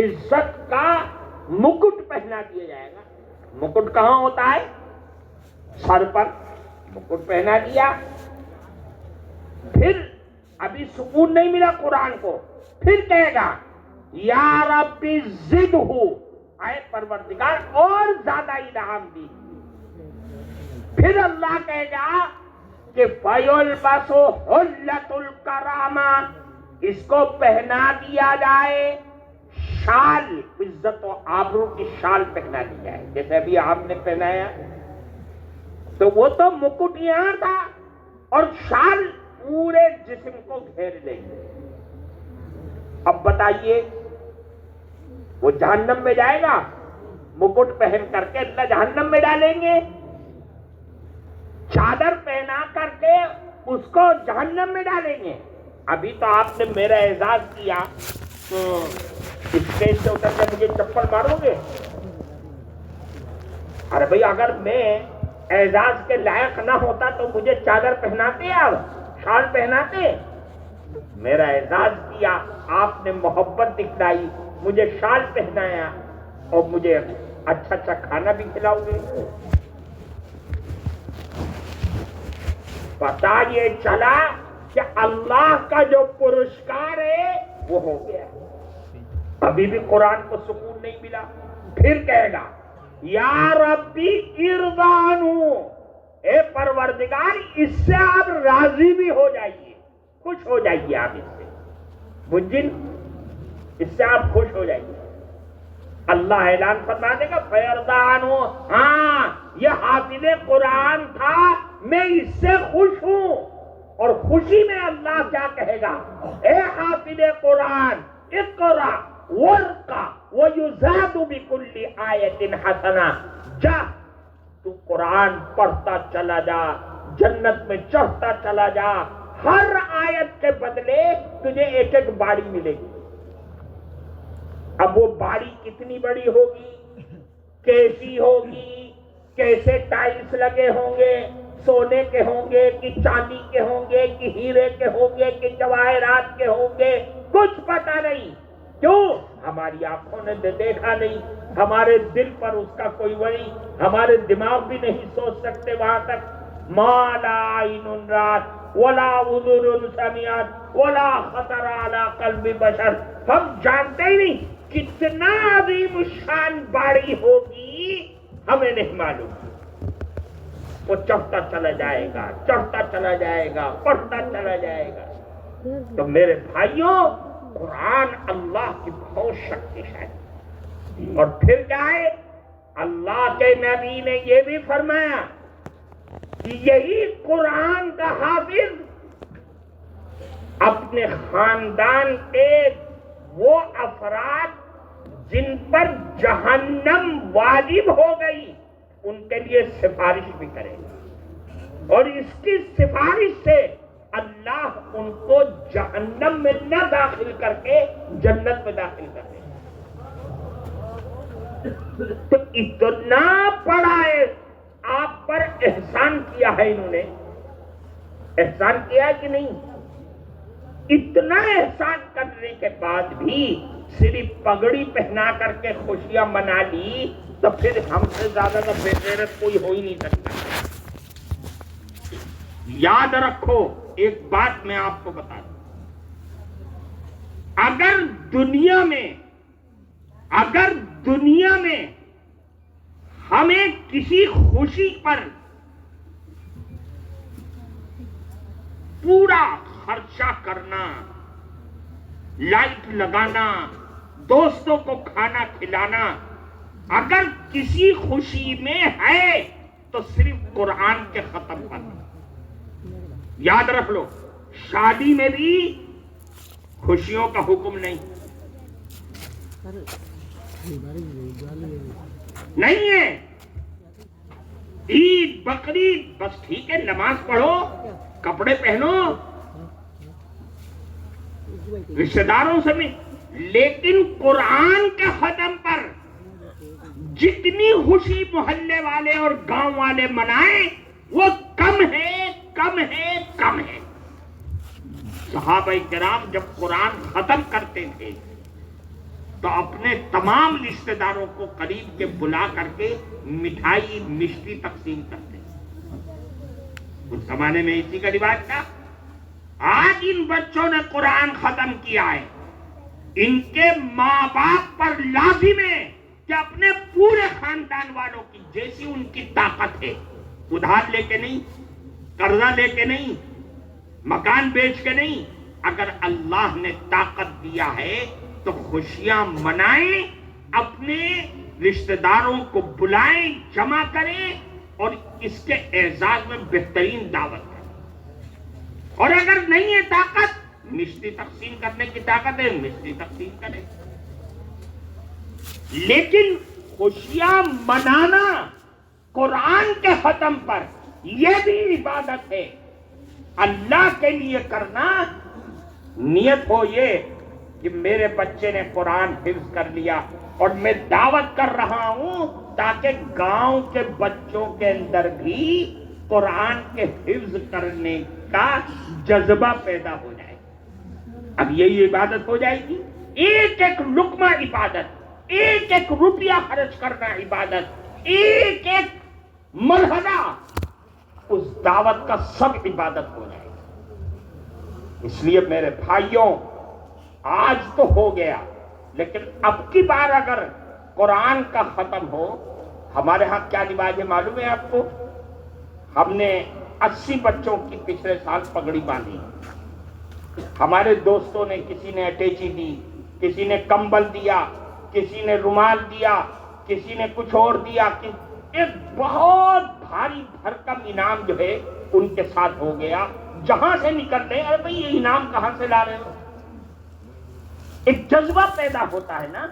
عزت کا مکٹ پہنا دیا جائے گا۔ مکٹ کہاں ہوتا ہے؟ سر پر مکٹ پہنا دیا۔ پھر ابھی سکون نہیں ملا قرآن کو، پھر کہے گا یا ربی زدہ، اے پروردگار اور زیادہ انعام دی۔ پھر اللہ کہے گا کہ فَيُلْبَسُ حُلَّةُ الْكَرَامَةِ، اس کو پہنا دیا جائے شال، عزت و آبرو کی شال پہنا دی جائے، جیسے ابھی آپ نے پہنایا۔ تو وہ تو مکٹ یہاں تھا اور شال پورے جسم کو گھیر لیں گے۔ اب بتائیے وہ جہنم میں جائے گا، مکٹ پہن کر کے اللہ جہنم میں ڈالیں گے؟ چادر پہنا کر کے اس کو جہنم میں ڈالیں گے؟ ابھی تو آپ نے میرا اعزاز کیا تو اسٹیج سے اتر کے مجھے چپل مارو گے؟ ارے بھائی اگر میں اعزاز کے لائق نہ ہوتا تو مجھے چادر پہناتے، اب شال پہناتے؟ میرا اعزاز کیا، آپ نے محبت دکھلائی، مجھے شال پہنایا اور مجھے اچھا اچھا کھانا بھی کھلاؤ گے۔ پتا یہ چلا کہ اللہ کا جو پرسکار ہے وہ ہو گیا۔ ابھی بھی قرآن کو سکون نہیں ملا، پھر کہے گا یا ربی ارضانو، اے پروردگار اس سے آپ راضی بھی ہو جائیے، خوش ہو جائیے آپ اس سے، مجن اس سے آپ خوش ہو جائیے۔ اللہ اعلان فرما دے گا فیرضان ہو، ہاں یہ حافظ قرآن تھا، میں اس سے خوش ہوں۔ اور خوشی میں اللہ کیا کہے گا؟ اے حافظ قرآن اقرا ورقا ویزاد بکل آیت حسنہ، جا تو قرآن پڑھتا چلا جا، جنت میں چڑھتا چلا جا، ہر آیت کے بدلے تجھے ایک ایک باڑی ملے گی۔ اب وہ باڑی کتنی بڑی ہوگی، کیسی ہوگی، کیسے ٹائلز لگے ہوں گے، سونے کے ہوں گے کہ چاندی کے ہوں گے کہ ہیرے کے ہوں گے کہ جواہرات کے ہوں گے، کچھ پتہ نہیں۔ کیوں؟ ہماری آنکھوں نے دیکھا نہیں، ہمارے دل پر اس کا کوئی وہی، ہمارے دماغ بھی نہیں سوچ سکتے وہاں تک۔ ما لا عین رات ولا اذن سمعت ولا خطر علی قلب بشر، ہم جانتے ہی نہیں کتنا عظیم شان باڑی ہوگی، ہمیں نہیں معلوم۔ وہ چڑھتا چلا جائے گا، چڑھتا چلا جائے گا، پڑھتا چلا جائے گا۔ تو میرے بھائیوں، قرآن اللہ کی بہت شکتی ہے۔ اور پھر جائے اللہ کے نبی نے یہ بھی فرمایا کہ یہی قرآن کا حافظ اپنے خاندان کے وہ افراد جن پر جہنم واجب ہو گئی ان کے لیے سفارش بھی کرے گا، اور اس کی سفارش سے اللہ ان کو جہنم میں نہ داخل کر کے جنت میں داخل کر دے گا۔ تو اتنا بڑا آپ پر احسان کیا ہے انہوں نے، احسان کیا کہ نہیں؟ اتنا احسان کرنے کے بعد بھی صرف پگڑی پہنا کر کے خوشیاں منا لی، تو پھر ہم سے زیادہ تو بے غیرت کوئی ہو ہی نہیں سکتا۔ یاد رکھو ایک بات میں آپ کو بتا دوں، اگر دنیا میں ہمیں کسی خوشی پر پورا خرچہ کرنا، لائٹ لگانا، دوستوں کو کھانا کھلانا، اگر کسی خوشی میں ہے تو صرف قرآن کے ختم کرنا۔ یاد رکھ لو، شادی میں بھی خوشیوں کا حکم نہیں ہے، عید بقرعید بس ٹھیک ہے، نماز پڑھو، کپڑے پہنو، رشتہ داروں سے بھی، لیکن قرآن کے ختم پر جتنی خوشی محلے والے اور گاؤں والے منائیں وہ کم ہے، کم ہے، کم ہے۔ صحابہ کرام جب قرآن ختم کرتے تھے تو اپنے تمام رشتہ داروں کو قریب کے بلا کر کے مٹھائی مشتی تقسیم کرتے تھے۔ اس زمانے میں اسی کا رواج تھا۔ آج ان بچوں نے قرآن ختم کیا ہے، ان کے ماں باپ پر لازم ہے کہ اپنے پورے خاندان والوں کی جیسی ان کی طاقت ہے، ادھار لے کے نہیں، قرضہ لے کے نہیں، مکان بیچ کے نہیں، اگر اللہ نے طاقت دیا ہے تو خوشیاں منائیں، اپنے رشتہ داروں کو بلائیں، جمع کریں اور اس کے اعزاز میں بہترین دعوت کریں۔ اور اگر نہیں ہے طاقت، مشتی تقسیم کرنے کی طاقت ہے، مشتی تقسیم کریں۔ لیکن خوشیاں منانا قرآن کے ختم پر یہ بھی عبادت ہے، اللہ کے لیے کرنا۔ نیت ہو یہ کہ میرے بچے نے قرآن حفظ کر لیا اور میں دعوت کر رہا ہوں تاکہ گاؤں کے بچوں کے اندر بھی قرآن کے حفظ کرنے کا جذبہ پیدا ہو جائے۔ اب یہی عبادت ہو جائے گی، ایک ایک لقمہ عبادت، ایک ایک روپیہ خرچ کرنا عبادت، ایک ایک ملحظہ اس دعوت کا سب عبادت ہو جائے گی۔ اس لیے میرے بھائیوں، آج تو ہو گیا، لیکن اب کی بار اگر قرآن کا ختم ہو، ہمارے ہاں کیا رواج ہے معلوم ہے آپ کو؟ ہم نے 80 بچوں کی پچھلے سال پگڑی باندھی. ہمارے دوستوں نے کسی نے اٹیچی دی، کسی نے کمبل دیا، کسی نے رومال دیا، کسی نے کچھ اور دیا. ایک بہت بھاری بھرکم انعام جو ہے ان کے ساتھ ہو گیا. جہاں سے نکلتے ارے بھائی یہ انعام کہاں سے لا رہے ہو؟ ایک جذبہ پیدا ہوتا ہے نا.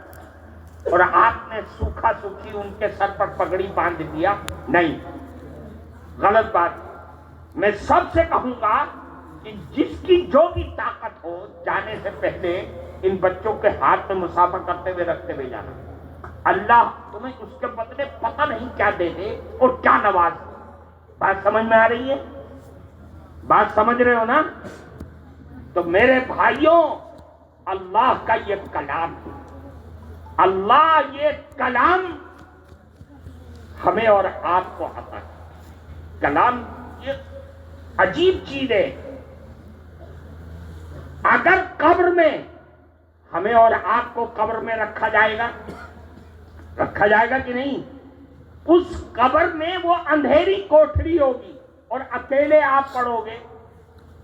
اور آپ نے سوکھا سوکھی ان کے سر پر پگڑی باندھ دیا، نہیں، غلط بات. میں سب سے کہوں گا کہ جس کی جو بھی طاقت ہو جانے سے پہلے ان بچوں کے ہاتھ میں مسافہ کرتے ہوئے رکھتے ہوئے جانا. اللہ تمہیں اس کے بدلے پتہ نہیں کیا دے دے اور کیا نواز دے. بات سمجھ میں آ رہی ہے؟ بات سمجھ رہے ہو نا؟ تو میرے بھائیوں، اللہ کا یہ کلام ہے، اللہ یہ کلام ہمیں اور آپ کو عطا ہے. کلام یہ عجیب چیز ہے. اگر قبر میں ہمیں اور آپ کو قبر میں رکھا جائے گا کہ نہیں؟ اس قبر میں وہ اندھیری کوٹھری ہوگی اور اکیلے آپ پڑو گے،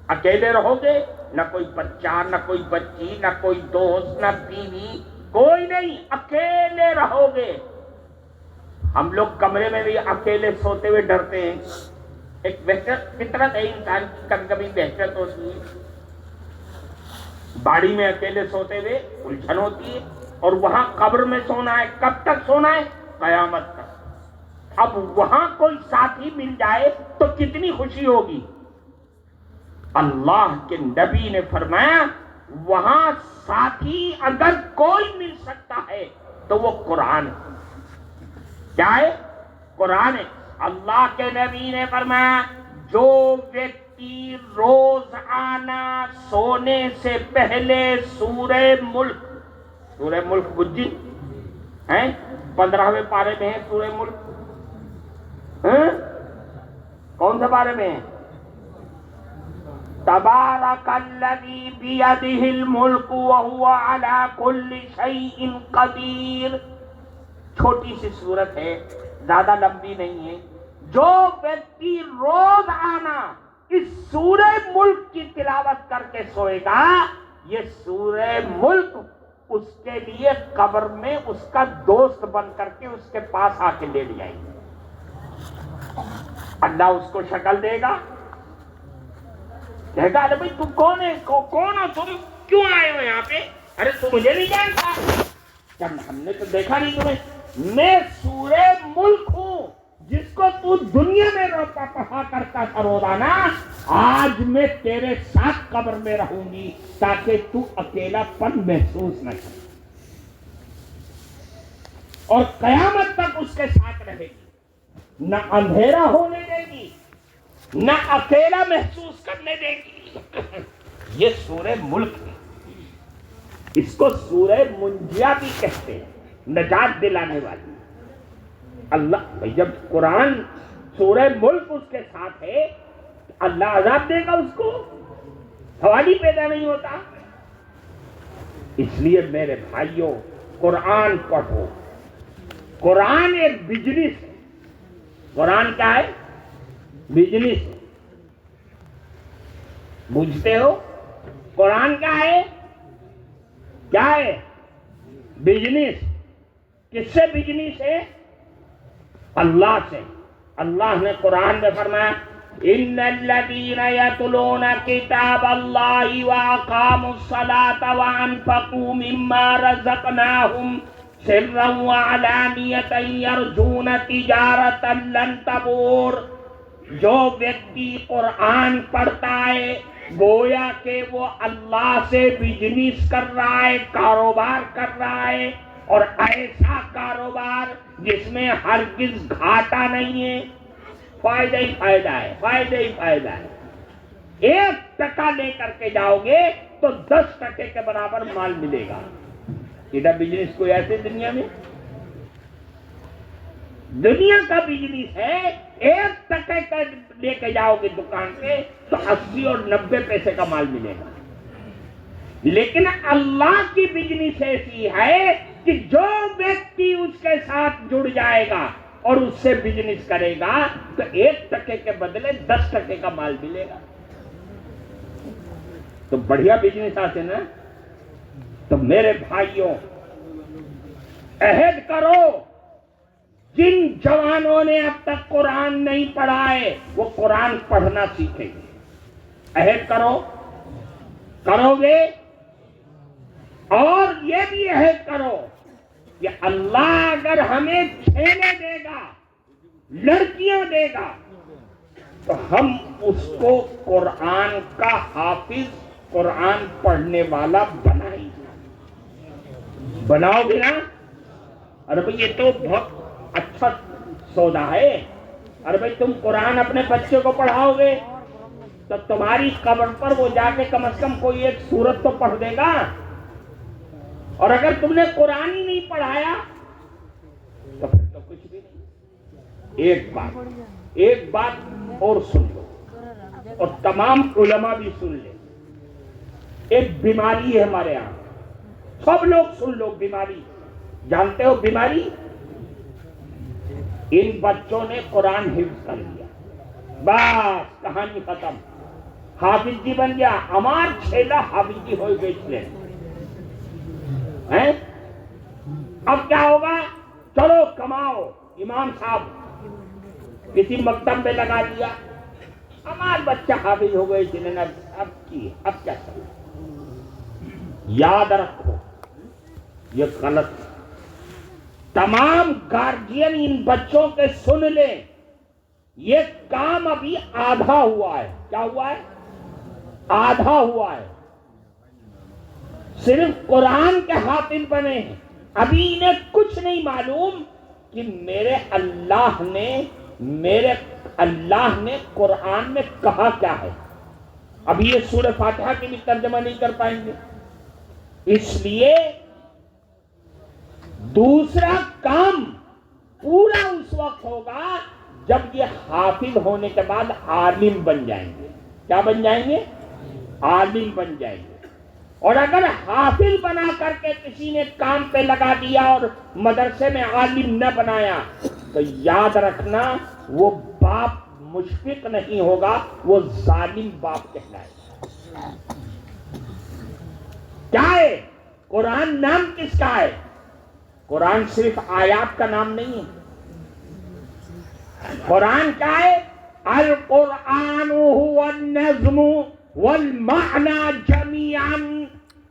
اکیلے رہو گے، نہ کوئی بچہ، نہ کوئی بچی، نہ کوئی دوست، نہ بیوی، کوئی نہیں، اکیلے رہو گے. ہم لوگ کمرے میں بھی اکیلے سوتے ہوئے ڈرتے ہیں. ایک وحشت فطرت ہے انسان کی، کبھی کبھی وحشت ہوتی ہے. باڑی میں اکیلے سوتے ہوئے الجھن ہوتی ہے. اور وہاں قبر میں سونا ہے. کب تک سونا ہے؟ قیامت تک. اب وہاں کوئی ساتھی مل جائے تو کتنی خوشی ہوگی. اللہ کے نبی نے فرمایا وہاں ساتھی اگر کوئی مل سکتا ہے تو وہ قرآن ہے. کیا ہے؟ قرآن ہے. اللہ کے نبی نے فرمایا جو ویکتی روز آنا سونے سے پہلے سورہ ملک بجی ہیں 15ویں پارے میں ہے سورہ ملک. کون سے بارے میں ہے؟ تبارک الذی بیدہ الملک وہو علی کل شیء قدیر. چھوٹی سی سورت ہے، زیادہ لمبی نہیں ہے. جو ویکتی روز آنا اس سورہ ملک کی تلاوت کر کے سوئے گا، یہ سورہ ملک اس کے لیے قبر میں اس کا دوست بن کر کے اس کے پاس آ کے لے جائے گا. اللہ اس کو شکل دے گا، کہے گا ارے بھائی تم کون ہے؟ کون ہو تم؟ کیوں آئے ہو یہاں پہ؟ ارے تم مجھے نہیں جانتا؟ ہم نے تو دیکھا نہیں تمہیں. میں سورہ ملک ہوں جس کو تو دنیا میں روتا پڑھا کرتا تھا روزانہ. آج میں تیرے ساتھ قبر میں رہوں گی تاکہ تو اکیلا پن محسوس نہ کرے، اور قیامت تک اس کے ساتھ رہے گی. نہ اندھیرا ہونے دے گی، نہ اکیلا محسوس کرنے دے گی. یہ سورہ ملک ہے. اس کو سورہ منجیہ بھی کہتے ہیں، نجات دلانے والی. اللہ جب قرآن سورہ ملک اس کے ساتھ ہے، اللہ عذاب دے گا اس کو؟ سوال ہی پیدا نہیں ہوتا. اس لیے میرے بھائیوں قرآن پڑھو. قرآن ایک بزنس ہے. قرآن کیا ہے؟ بزنس. بوجھتے ہو؟ قرآن کیا ہے؟ کیا ہے؟ بزنس. کس سے بزنس ہے؟ اللہ سے. اللہ نے قرآن میں فرمایا ان الذین یتلون کتاب اللہ واقاموا الصلاة وانفقوا مما رزقناہم سرا وعلانیۃ یرجون تجارۃ لن تبور. جو ویکتی قرآن پڑھتا ہے گویا کہ وہ اللہ سے بزنس کر رہا ہے، کاروبار کر رہا ہے، اور ایسا کاروبار جس میں ہرگز گھاٹا نہیں ہے، فائدہ ہی فائدہ ہے، فائدہ ہی فائدہ ہے. 1 لے کر کے جاؤ گے تو 10 کے برابر مال ملے گا. ادھر بزنس کوئی ایسے دنیا میں؟ دنیا کا بزنس ہے 1 کا لے کے جاؤ گے دکان سے تو 80 اور 90 پیسے کا مال ملے گا. لیکن اللہ کی بزنس ایسی ہے کہ جو ویکتی اس کے ساتھ جڑ جائے گا اور اس سے بزنس کرے گا تو 1% کے بدلے 10% کا مال ملے گا. تو بڑھیا بزنس آتے نا. تو میرے بھائیوں عہد کرو، جن جوانوں نے اب تک قرآن نہیں پڑھا ہے وہ قرآن پڑھنا سیکھیں گے. عہد کرو گے. اور یہ بھی عہد کرو کہ اللہ اگر ہمیں چھینے دے گا، لڑکیاں دے گا، تو ہم اس کو قرآن کا حافظ، قرآن پڑھنے والا بنائیں گے. بناؤ گے نا؟ ارے بھائی یہ تو بہت اچھا سودا ہے. ارے بھائی تم قرآن اپنے بچے کو پڑھاؤ گے تو تمہاری قبر پر وہ جا کے کم از کم کوئی ایک سورت تو پڑھ دے گا. اور اگر تم نے قرآن ہی نہیں پڑھایا تو پھر تو کچھ بھی نہیں. ایک بات اور سن لو، اور تمام علماء بھی سن لیں. ایک بیماری ہے ہمارے یہاں، سب لوگ سن لو. بیماری جانتے ہو بیماری؟ ان بچوں نے قرآن حفظ کر لیا، بس کہانی ختم. حافظ جی بن گیا، ہمار چھیلا حافظ جی ہوئے بیچ لیں. اب کیا ہوگا؟ چلو کماؤ. امام صاحب کسی مکتب میں لگا دیا، ہمارا بچہ حافظ ہو گئے جنہیں اب کیا کریں. یاد رکھو یہ غلط ہے. تمام گارجین ان بچوں کے سن لیں، یہ کام ابھی آدھا ہوا ہے. کیا ہوا ہے؟ آدھا ہوا ہے. صرف قرآن کے حافظ بنے ہیں، ابھی انہیں کچھ نہیں معلوم کہ میرے اللہ نے قرآن میں کہا کیا ہے. ابھی یہ سورہ فاتحہ کی بھی ترجمہ نہیں کر پائیں گے. اس لیے دوسرا کام پورا اس وقت ہوگا جب یہ حافظ ہونے کے بعد عالم بن جائیں گے. کیا بن جائیں گے؟ عالم بن جائیں گے. اور اگر حافظ بنا کر کے کسی نے کام پہ لگا دیا اور مدرسے میں عالم نہ بنایا تو یاد رکھنا وہ باپ مشفق نہیں ہوگا، وہ ظالم باپ کہلائے گا. کیا ہے قرآن؟ نام کس کا ہے؟ قرآن صرف آیات کا نام نہیں ہے. قرآن کیا ہے؟ القرآن هو النظم والمعنى جميعا.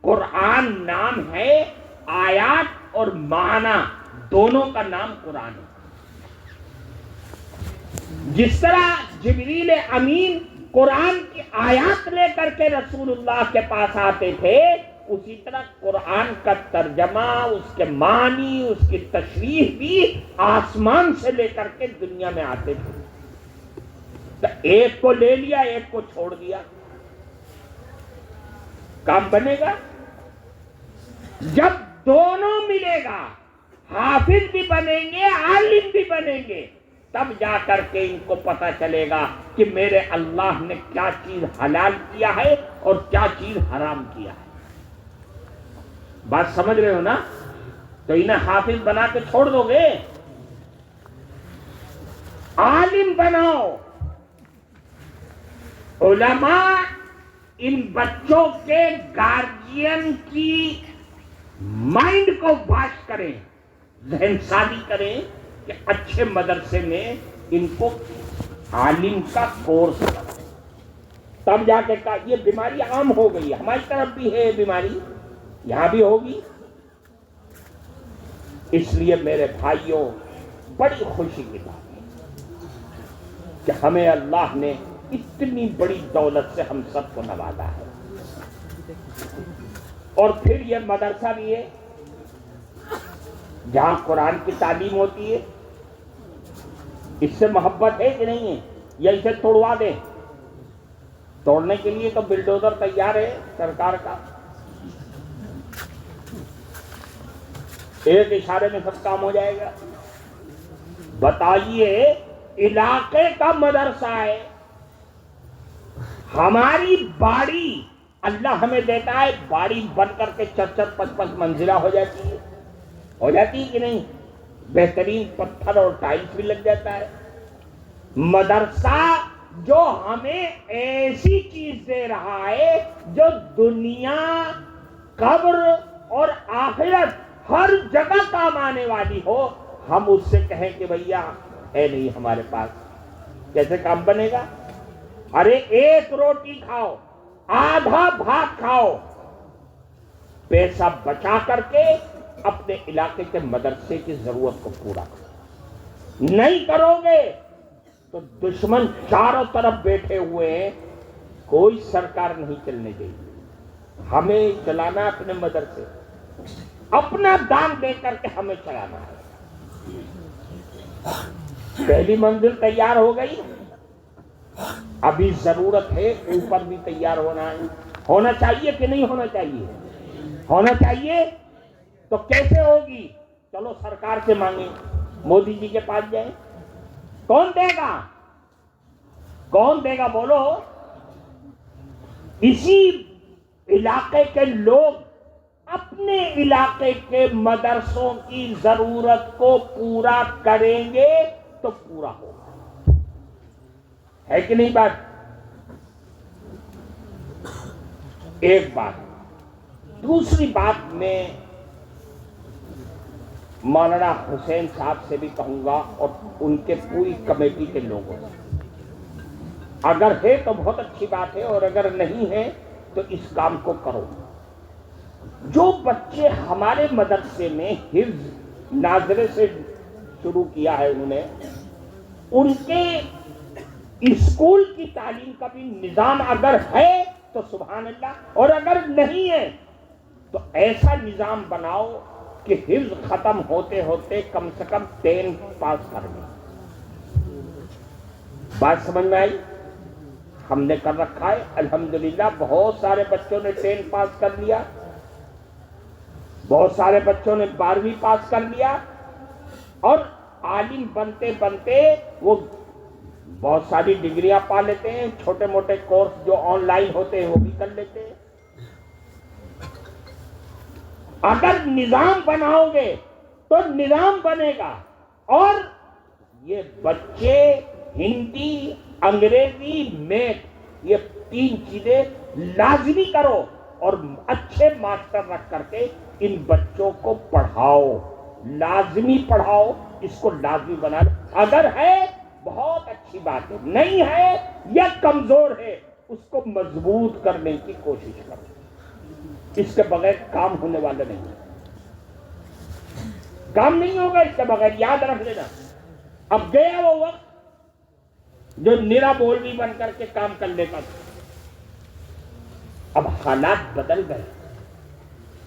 قرآن نام ہے، آیات اور معنی دونوں کا نام قرآن ہے. جس طرح جبریل امین قرآن کی آیات لے کر کے رسول اللہ کے پاس آتے تھے، اسی طرح قرآن کا ترجمہ، اس کے معنی، اس کی تشریح بھی آسمان سے لے کر کے دنیا میں آتے تھے. تو ایک کو لے لیا، ایک کو چھوڑ دیا، کام بنے گا؟ جب دونوں ملے گا، حافظ بھی بنیں گے، عالم بھی بنیں گے، تب جا کر کے ان کو پتا چلے گا کہ میرے اللہ نے کیا چیز حلال کیا ہے اور کیا چیز حرام کیا ہے. بات سمجھ رہے ہو نا؟ تو انہیں حافظ بنا کے چھوڑ دو گے؟ عالم بناؤ. علماء ان بچوں کے گارجین کی مائنڈ کو واش کریں، ذہن سازی کریں کہ اچھے مدرسے میں ان کو عالم کا کورس کریں. تب جا کے کہا یہ بیماری عام ہو گئی ہے. ہماری طرف بھی ہے بیماری، یہاں بھی ہوگی. اس لیے میرے بھائیوں بڑی خوشی کی بات ہے کہ ہمیں اللہ نے اتنی بڑی دولت سے ہم سب کو نوازا ہے. اور پھر یہ مدرسہ بھی ہے جہاں قرآن کی تعلیم ہوتی ہے. اس سے محبت ہے کہ نہیں ہے؟ یا اسے توڑوا دیں؟ توڑنے کے لیے تو بلڈوزر تیار ہے سرکار کا. ایک اشارے میں سب کام ہو جائے گا. بتائیے علاقے کا مدرسہ ہے، ہماری باڑی اللہ ہمیں دیتا ہے، باڑی بن کر کے 4-4-5-5 منزلہ ہو جاتی ہے کہ نہیں؟ بہترین پتھر اور ٹائلس بھی لگ جاتا ہے. مدرسہ جو ہمیں ایسی چیز دے رہا ہے جو دنیا، قبر اور آخرت ہر جگہ کام آنے والی ہو، ہم اس سے کہیں کہ بھیا ہے نہیں ہمارے پاس، کیسے کام بنے گا؟ ارے ایک روٹی کھاؤ، آدھا بھات کھاؤ، پیسہ بچا کر کے اپنے علاقے کے مدرسے کی ضرورت کو پورا کرو. نہیں کرو گے تو دشمن چاروں طرف بیٹھے ہوئے ہیں، کوئی سرکار نہیں چلنے دے گی. ہمیں چلانا اپنے مدرسے، اپنا دان دے کر کے ہمیں چلانا ہے. پہلی منزل تیار ہو گئی، ابھی ضرورت ہے اوپر بھی تیار ہونا ہے. ہونا چاہیے کہ نہیں ہونا چاہیے؟ ہونا چاہیے. تو کیسے ہوگی؟ چلو سرکار سے مانگیں، مودی جی کے پاس جائیں. کون دے گا؟ کون دے گا بولو؟ اسی علاقے کے لوگ اپنے علاقے کے مدرسوں کی ضرورت کو پورا کریں گے تو پورا ہوگا. ہے کہ نہیں بات؟ ایک بات. دوسری بات میں مولانا حسین صاحب سے بھی کہوں گا اور ان کے پوری کمیٹی کے لوگوں سے، اگر ہے تو بہت اچھی بات ہے، اور اگر نہیں ہے تو اس کام کو کرو. جو بچے ہمارے مدرسے میں حفظ ناظرے سے شروع کیا ہے انہوں نے، ان کے اسکول کی تعلیم کا بھی نظام اگر ہے تو سبحان اللہ، اور اگر نہیں ہے تو ایسا نظام بناؤ کہ حفظ ختم ہوتے ہوتے کم سے کم 10 پاس کر لیں. بات سمجھ میں آئی؟ ہم نے کر رکھا ہے الحمدللہ. بہت سارے بچوں نے 10 پاس کر لیا، بہت سارے بچوں نے 12ویں پاس کر لیا، اور عالم بنتے بنتے وہ بہت ساری ڈگریاں پا لیتے ہیں. چھوٹے موٹے کورس جو آن لائن ہوتے ہیں وہ بھی کر لیتے ہیں. اگر نظام بناؤ گے تو نظام بنے گا. اور یہ بچے ہندی، انگریزی، میتھ، یہ 3 چیزیں لازمی کرو، اور اچھے ماسٹر رکھ کر کے ان بچوں کو پڑھاؤ. لازمی پڑھاؤ، اس کو لازمی بنا لو. اگر ہے بہت اچھی بات ہے، نہیں ہے یا کمزور ہے اس کو مضبوط کرنے کی کوشش کرو. اس کے بغیر کام ہونے والا نہیں، کام نہیں ہوگا اس کے بغیر. یاد رکھ لینا. اب گیا وہ وقت جو نرا مولوی بن کر کے کام کر لیتا تھا. اب حالات بدل گئے.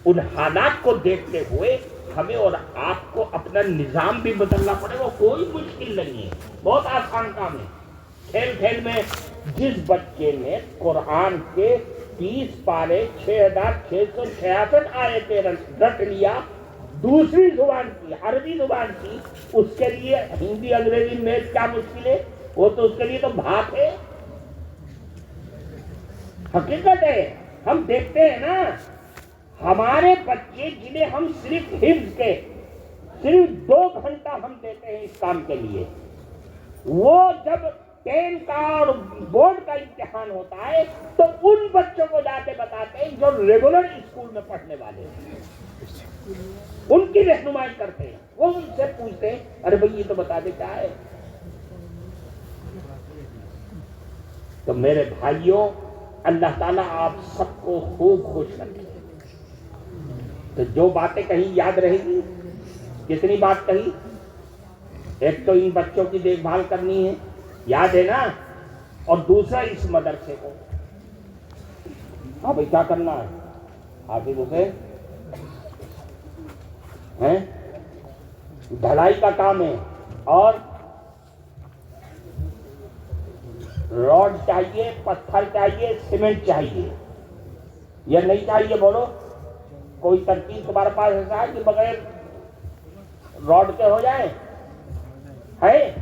ان حالات کو دیکھتے ہوئے ہمیں اور آپ کو اپنا نظام بھی بدلنا پڑے گا. کوئی مشکل نہیں ہے، بہت آسان کام ہے. کھیل کھیل میں جس بچے نے قرآن کے 30 پارے 6666 آیتیں رٹ لیا، دوسری زبان کی، عربی زبان کی، اس کے لیے ہندی، انگریزی، میتھ کیا مشکل ہے؟ وہ تو اس کے لیے تو بھات ہے. حقیقت ہے. ہم دیکھتے ہیں نا ہمارے بچے جنہیں ہم صرف حفظ کے صرف 2 گھنٹہ ہم دیتے ہیں اس کام کے لیے، وہ جب 10 کا اور بورڈ کا امتحان ہوتا ہے تو ان بچوں کو جا کے بتاتے ہیں جو ریگولر اسکول میں پڑھنے والے ہیں، ان کی رہنمائی کرتے ہیں. وہ ان سے پوچھتے ہیں ارے بھائی یہ تو بتا دے کیا ہے. تو میرے بھائیوں، اللہ تعالیٰ آپ سب کو خوب خوش رکھے. تو جو باتیں کہیں یاد رہے گی. کتنی بات کہی؟ ایک تو ان بچوں کی دیکھ بھال کرنی ہے، یاد ہے نا، اور دوسرا اس مدرسے کو. ہاں بھائی کیا کرنا ہے؟ حافظ حسین ہیں، ڈھلائی کا کام ہے، اور راڈ چاہیے، پتھر چاہیے، سیمنٹ چاہیے. یہ نہیں چاہیے بولو؟ کوئی ترکیب تمہارے پاس ایسا ہے کہ بغیر راڈ کے ہو جائے؟ ہے؟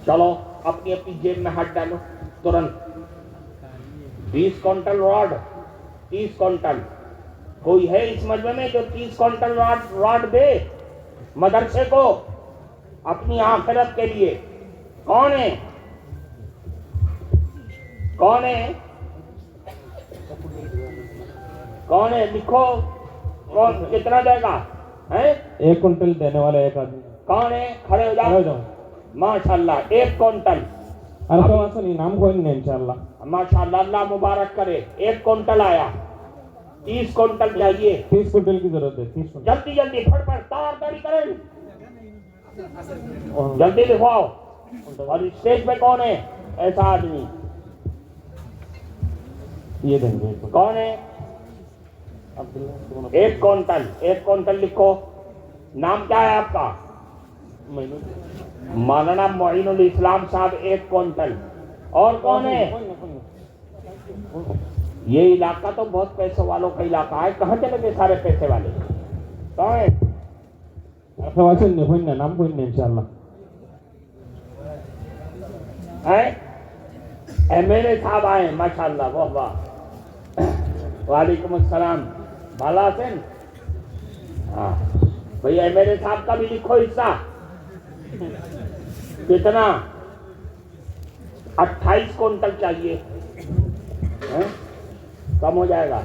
چلو اپنی اپنی جیب میں ہاتھ ڈالو ترنت. 20 کوئنٹل راڈ، 30 کوئنٹل. کوئی ہے اس مجمع میں جو 30 کوئنٹل راڈ دے؟ مدرسے کو اپنی آخرت کے لیے. کون ہے؟ کون ہے؟ کون ہے؟ لکھو. کون کتنا دے گا؟ 1 کنٹل دینے والا ایک آدمی. کون ہے؟ کھڑے ہو جاؤ. ماشاءاللہ 1 کنٹل. نام کوئی نہیں انشاءاللہ. ماشاءاللہ اللہ مبارک کرے. 1 کنٹل آیا. 30 کنٹل چاہیے. 30 کنٹل کی ضرورت ہے. 30 کنٹل. جلدی جلدی پھٹ پھٹ تار تاری کریں. جلدی لکھواؤ. اور اسٹیج پہ کون ہے ایسا آدمی؟ یہ دیں گے. کون ہے؟ 1 کنٹل. 1 کنٹل لکھو. نام کیا ہے آپ کا؟ مولانا معین الاسلام صاحب. 1 کنٹل. اور کون ہے؟ یہ علاقہ تو بہت پیسے والوں کا علاقہ ہے. کہاں چلے گئے سارے پیسے والے؟ کون ہے؟ نام کوئی نہیں انشاءاللہ. ایم ایل اے صاحب آئے ماشاءاللہ. واہ واہ. وعلیکم السلام. بھالا سن. ہاں بھئی ایم ایل اے صاحب کا بھی لکھو حصہ. کتنا؟ 28 کنٹل چاہیے. کم ہو جائے گا.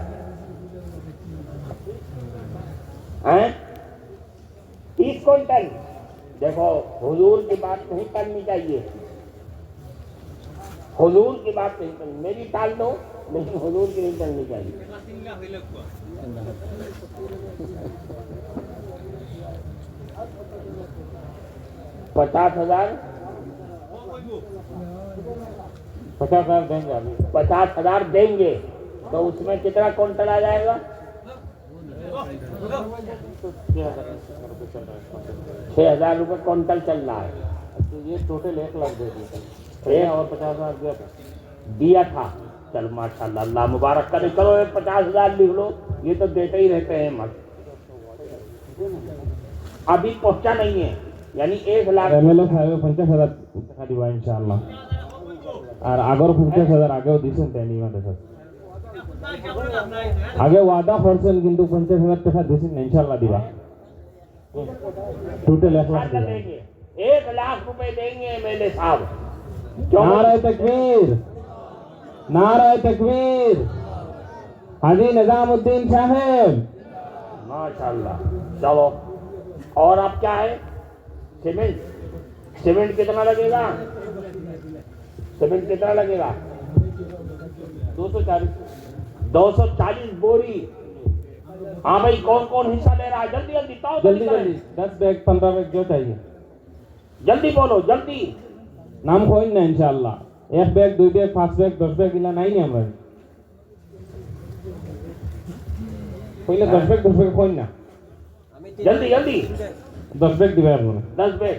30 کنٹل. دیکھو حضور کی بات نہیں کرنی چاہیے. حضور کی بات نہیں کرنی. میری ٹال دو لیکن حضور کی نہیں کرنی چاہیے. 50,000. 50,000 دیں گے ابھی. 50,000 دیں گے تو اس میں کتنا کنٹل آ جائے گا؟ 6,000 روپے کنٹل چل رہا ہے. یہ ٹوٹل 1 لاکھ دے دیے اور 50,000 دیا تھا. دیا تھا. چل ماشاءاللہ اللہ مبارک کرے. چلو 50,000 لکھ لو. یہ تو دیتے ہی رہتے ہیں. مت ابھی پہنچا نہیں ہے یعنی 1 لاکھ. 50,000 دیوا انشاءاللہ. اور আগর 50,000 আগেও দিয়েছেন তাই নিয়ে আমাদের সাথে. আগে ওয়াদা করছেন কিন্তু 50,000 টাকা দিয়েছেন ইনশাআল্লাহ দিবা. টোটাল 1 লাখ دیں گے. 1 لاکھ روپے دیں گے میرے صاحب. نعرہ تکبیر. نعرہ تکبیر. حاجی نظام الدین صاحب. ماشاءاللہ. چلو اور آپ کیا ہے؟ سیمنٹ. سیمنٹ کتنا لگے گا؟ سیمنٹ کتنا لگے گا؟ 240 بوری. ہاں بھائی کون کون حصہ لے رہا ہے؟ جلدی جلدی جلدی جلدی 10 بیگ 15 بیگ جو چاہیے. جلدی بولو جلدی. নাম কইন না ইনশাআল্লাহ. 1 ব্যাগ 2 ব্যাগ 5 ব্যাগ 10 ব্যাগ ইলা নাই নি আমরা. কইলে 10 ব্যাগ কইন না. جلدی جلدی. 10 ব্যাগ দিবে আপনি. 10 بیگ.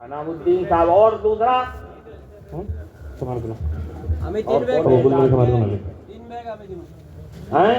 انعام صاحب. اور دوسرا তোমার কোন আমি 3 ব্যাগ. তোমার কোন 3 ব্যাগ আমি দিব. ہیں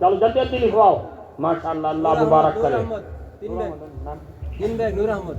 چلو جلدی جلدی لکھواؤ. ماشاءاللہ اللہ مبارک کرے. 3 ব্যাগ. 3 ব্যাগ নূর আহমদ.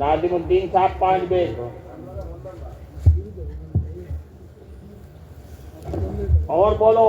ناظم الدین صاحب 5 بیگ. اور بولو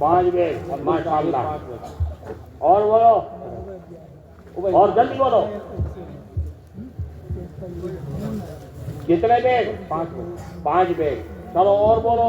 5 بیگ. ماشاءاللہ. اور بولو اور جلدی بولو. کتنے بیگ؟ 5 بیگ. چلو اور بولو.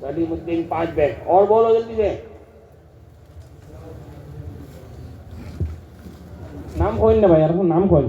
سلیم الدین 5 بیگ. اور بولو جلدی سے. নাম কইন না ভাই আর নাম কইন.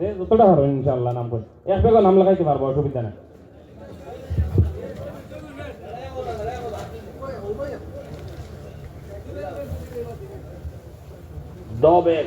যে যতটা পারো ইনশাআল্লাহ নাম কইন. 1 ব্যাগও নাম লাগাইতে পারবো অসুবিধা নাই. 2 بیگ.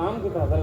নাম কি তাদের?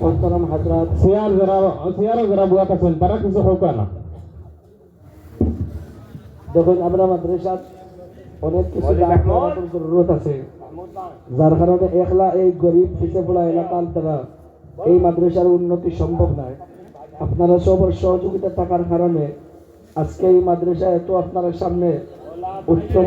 মোহতারাম হযরত সিয়ার যারা বুয়া থাকেন তারা কিছু হোক না। দেখুন আমরা মাদ্রাসাত অনেক কিছু বলে দান রাখো। করার জরুরত আছে, যার কারণে একলা এই গরিব পিছিয়ে পড়া এলাকার দ্বারা এই মাদ্রাসার উন্নতি সম্ভব নয়। আপনারা সবার সহযোগিতা থাকার কারণে আজকে এই মাদ্রাসা এত আপনারা সামনে উত্তম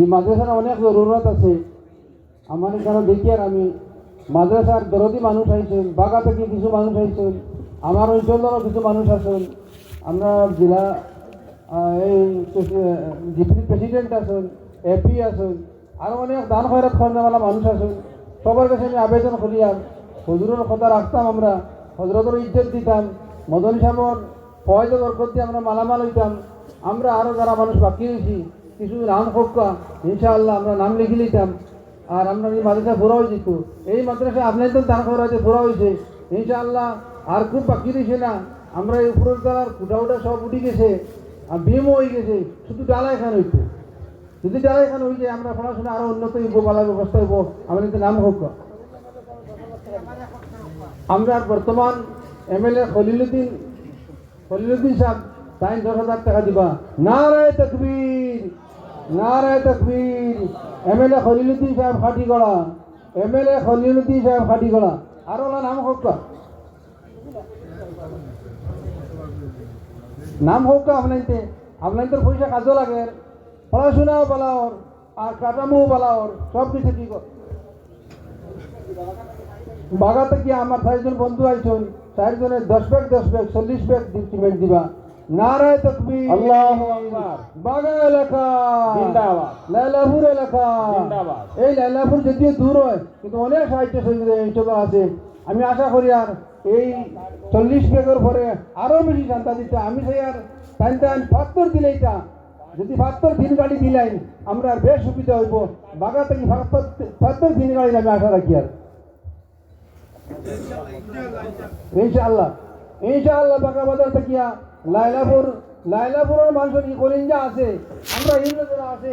এই মাদ্রাসার অনেক জরুরত আছে। আমার এখানে দেখি আর আমি মাদ্রাসার দরদি মানুষ আইছেন, বাগা থেকে কিছু মানুষ আইছেন, আমার অঞ্চলেরও কিছু মানুষ আছেন, আমরা জেলা এই ডিপ্টি প্রেসিডেন্ট আছেন, এপি আছেন, আরও অনেক দান খয়রাত করেনা মানুষ আছেন। সবার কাছে আমি আবেদন করি আর হজুরের কথা রাখতাম, আমরা হজরতের ইজ্জত দিতাম, মদন সাহেবর ফয়জা বরকত দিয়ে আমরা মালামাল হইতাম। আমরা আরও যারা মানুষ বাকি রয়েছি কিছু নাম হোকা ইনশাআল্লাহ আমরা নাম লিখে নিতাম, আর আমরা এই মাদ্রাসা পুরা হয়ে যেত। এই মাদ্রাসা আপনার তো দান করা হয়েছে পুরা হয়েছে ইনশাআল্লাহ, আর খুব বাকি রয়েছে না। আমরা এই উপরের দ্বারার কুটা সব উঠে গেছে, আর বিএমও হয়ে গেছে, শুধু ডালা এখানে হইতো। যদি ডালা এখানে হয়ে যায় আমরা পড়াশোনা আরও উন্নত হইব, বালার ব্যবস্থা হইব, আমাদের তো নাম হোক। আমরা বর্তমান এমএলএ খলিলুদ্দিন সাহেব তাই 10,000 টাকা দিবা। নারায়ে তাকবীর, নারায়ে তাকবীর। এমএলএ খলিলুদ্দিন সাহেব খাটিগড়া, এমএলএ খলিলুদ্দিন সাহেব খাটিগড়া। আর ওলা নাম হোক, নাম হোক আপনাদের পয়সা কাজও লাগে, পড়াশোনাও বালাওর আর কাটামো বালাওর সব কিছু ঠিক। বাগাতে কি আমার 4জন বন্ধু আইছেন, 4জনের 10 ব্যাগ 40 ব্যাগ সিমেন্ট দিবা। নারায়ে তাকবীর, আল্লাহু আকবার। বাগা এলাকা জিন্দাবাদ, লাইলাপুর এলাকা জিন্দাবাদ। এই লাইলাপুর যদিও দূর হয় কিন্তু অনেক সাহিত্য অঞ্চল আছে। আমি আশা করি আর এই 40 ব্যাগের পরে আরও বেশি জানতা দিতে আমি সেই আর টাইম 72 দিলেইটা, যদি 72 গাড়ি দিলেন আমরা আর বেশ সুবিধা হইব। বাগা থেকে 72 গাড়ি আমি আশা রাখি আর ইনশাআল্লাহ ইনশাআল্লাহ। বাগা বাজার থেকে লাইলাপুরের মানুষের কি কলিঞ্জা আছে, আমরা হিন্দু যারা আছে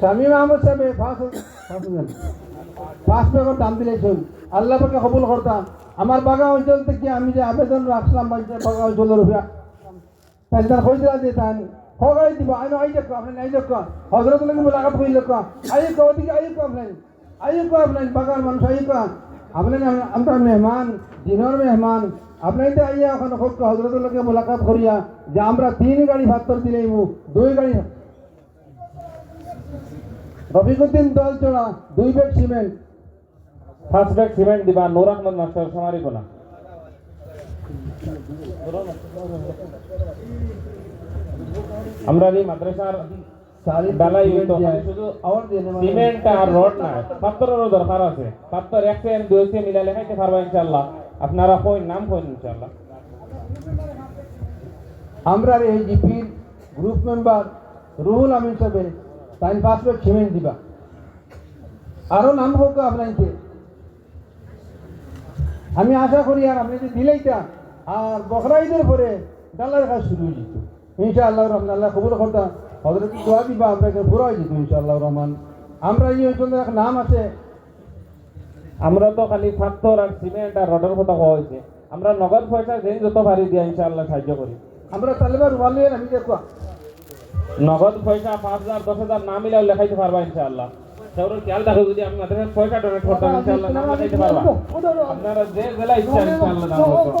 শামীম আহমদ সাহেব 5 ব্যাগের দাম দিলেছেন, আল্লাহ পাকে কবুল করতাম। আমার বাগা অঞ্চল থেকে আমি যে আবেদন রাখলাম বাগা অঞ্চলের উপরে তার হইজরা দিয়ে তান হগাই দিব। আমি আই দেখো আপনি নাই দেখো হজরত লাগে মুলাকাত হইল কা আই কো দিকে আই কো আপনি বাগার মানুষ আই কো আপনি আমরা মেহমান দিনের মেহমান আপনি তো আইয়া ওখানে হোক হজরত লাগে মুলাকাত করিয়া যে আমরা 3 গাড়ি 72 দিলেইমু 2 গাড়ি রফিকুদ্দিন দল চড়া 2 ব্যাগ সিমেন্ট 5 ব্যাগ সিমেন্ট দিবা। নূর আহমদ মাস্টার সামারি কোনা। আমরা এই মাদ্রাসার ডালাই হইতো শুধু সিমেন্ট আর রড না, পাথরেরও দরকার আছে। পাথর 1 সেন্ট 2 সেন্ট মিলালে খাইতে পারবা ইনশাআল্লাহ। আপনারা কই নাম কই ইনশাআল্লাহ। আমরা এই জিপির গ্রুপ মেম্বার রুহুল আমিন সাহেব তাই 5 ব্যাগ সিমেন্ট দিবা। আরও নাম হোক আপনাকে আমি আশা করি আর আপনি যে দিলেইটা আর বকরা ঈদের পরে ডালার কাজ শুরু হয়ে যেত ইনশাআল্লাহ রহমান। আল্লাহ কবুল করতাম, হজরত দোয়া দিবা আপনাকে পুরো হয়ে যেত ইনশাআল্লাহ রহমান। আমরা এই অঞ্চলের এক নাম আছে, আমরা তো খালি পাথর আর সিমেন্ট আর রডের কথা কওয়া হয়েছে। আমরা নগদ পয়সা যেন যত পারি দিয়া ইনশাআল্লাহ সাহায্য করি। আমরা তালেবার ওয়ালে আমি দেখো নগদ পয়সা 5,000 10,000 না মিলাও লেখাইতে পারবা ইনশাআল্লাহ। সেগুলো খেয়াল রাখো, যদি আমি মাদ্রাসার পয়সা ডোনেট করতাম ইনশাআল্লাহ নাম লেখাইতে পারবা। আপনারা যে জেলা ইচ্ছা ইনশাআল্লাহ নাম করতে।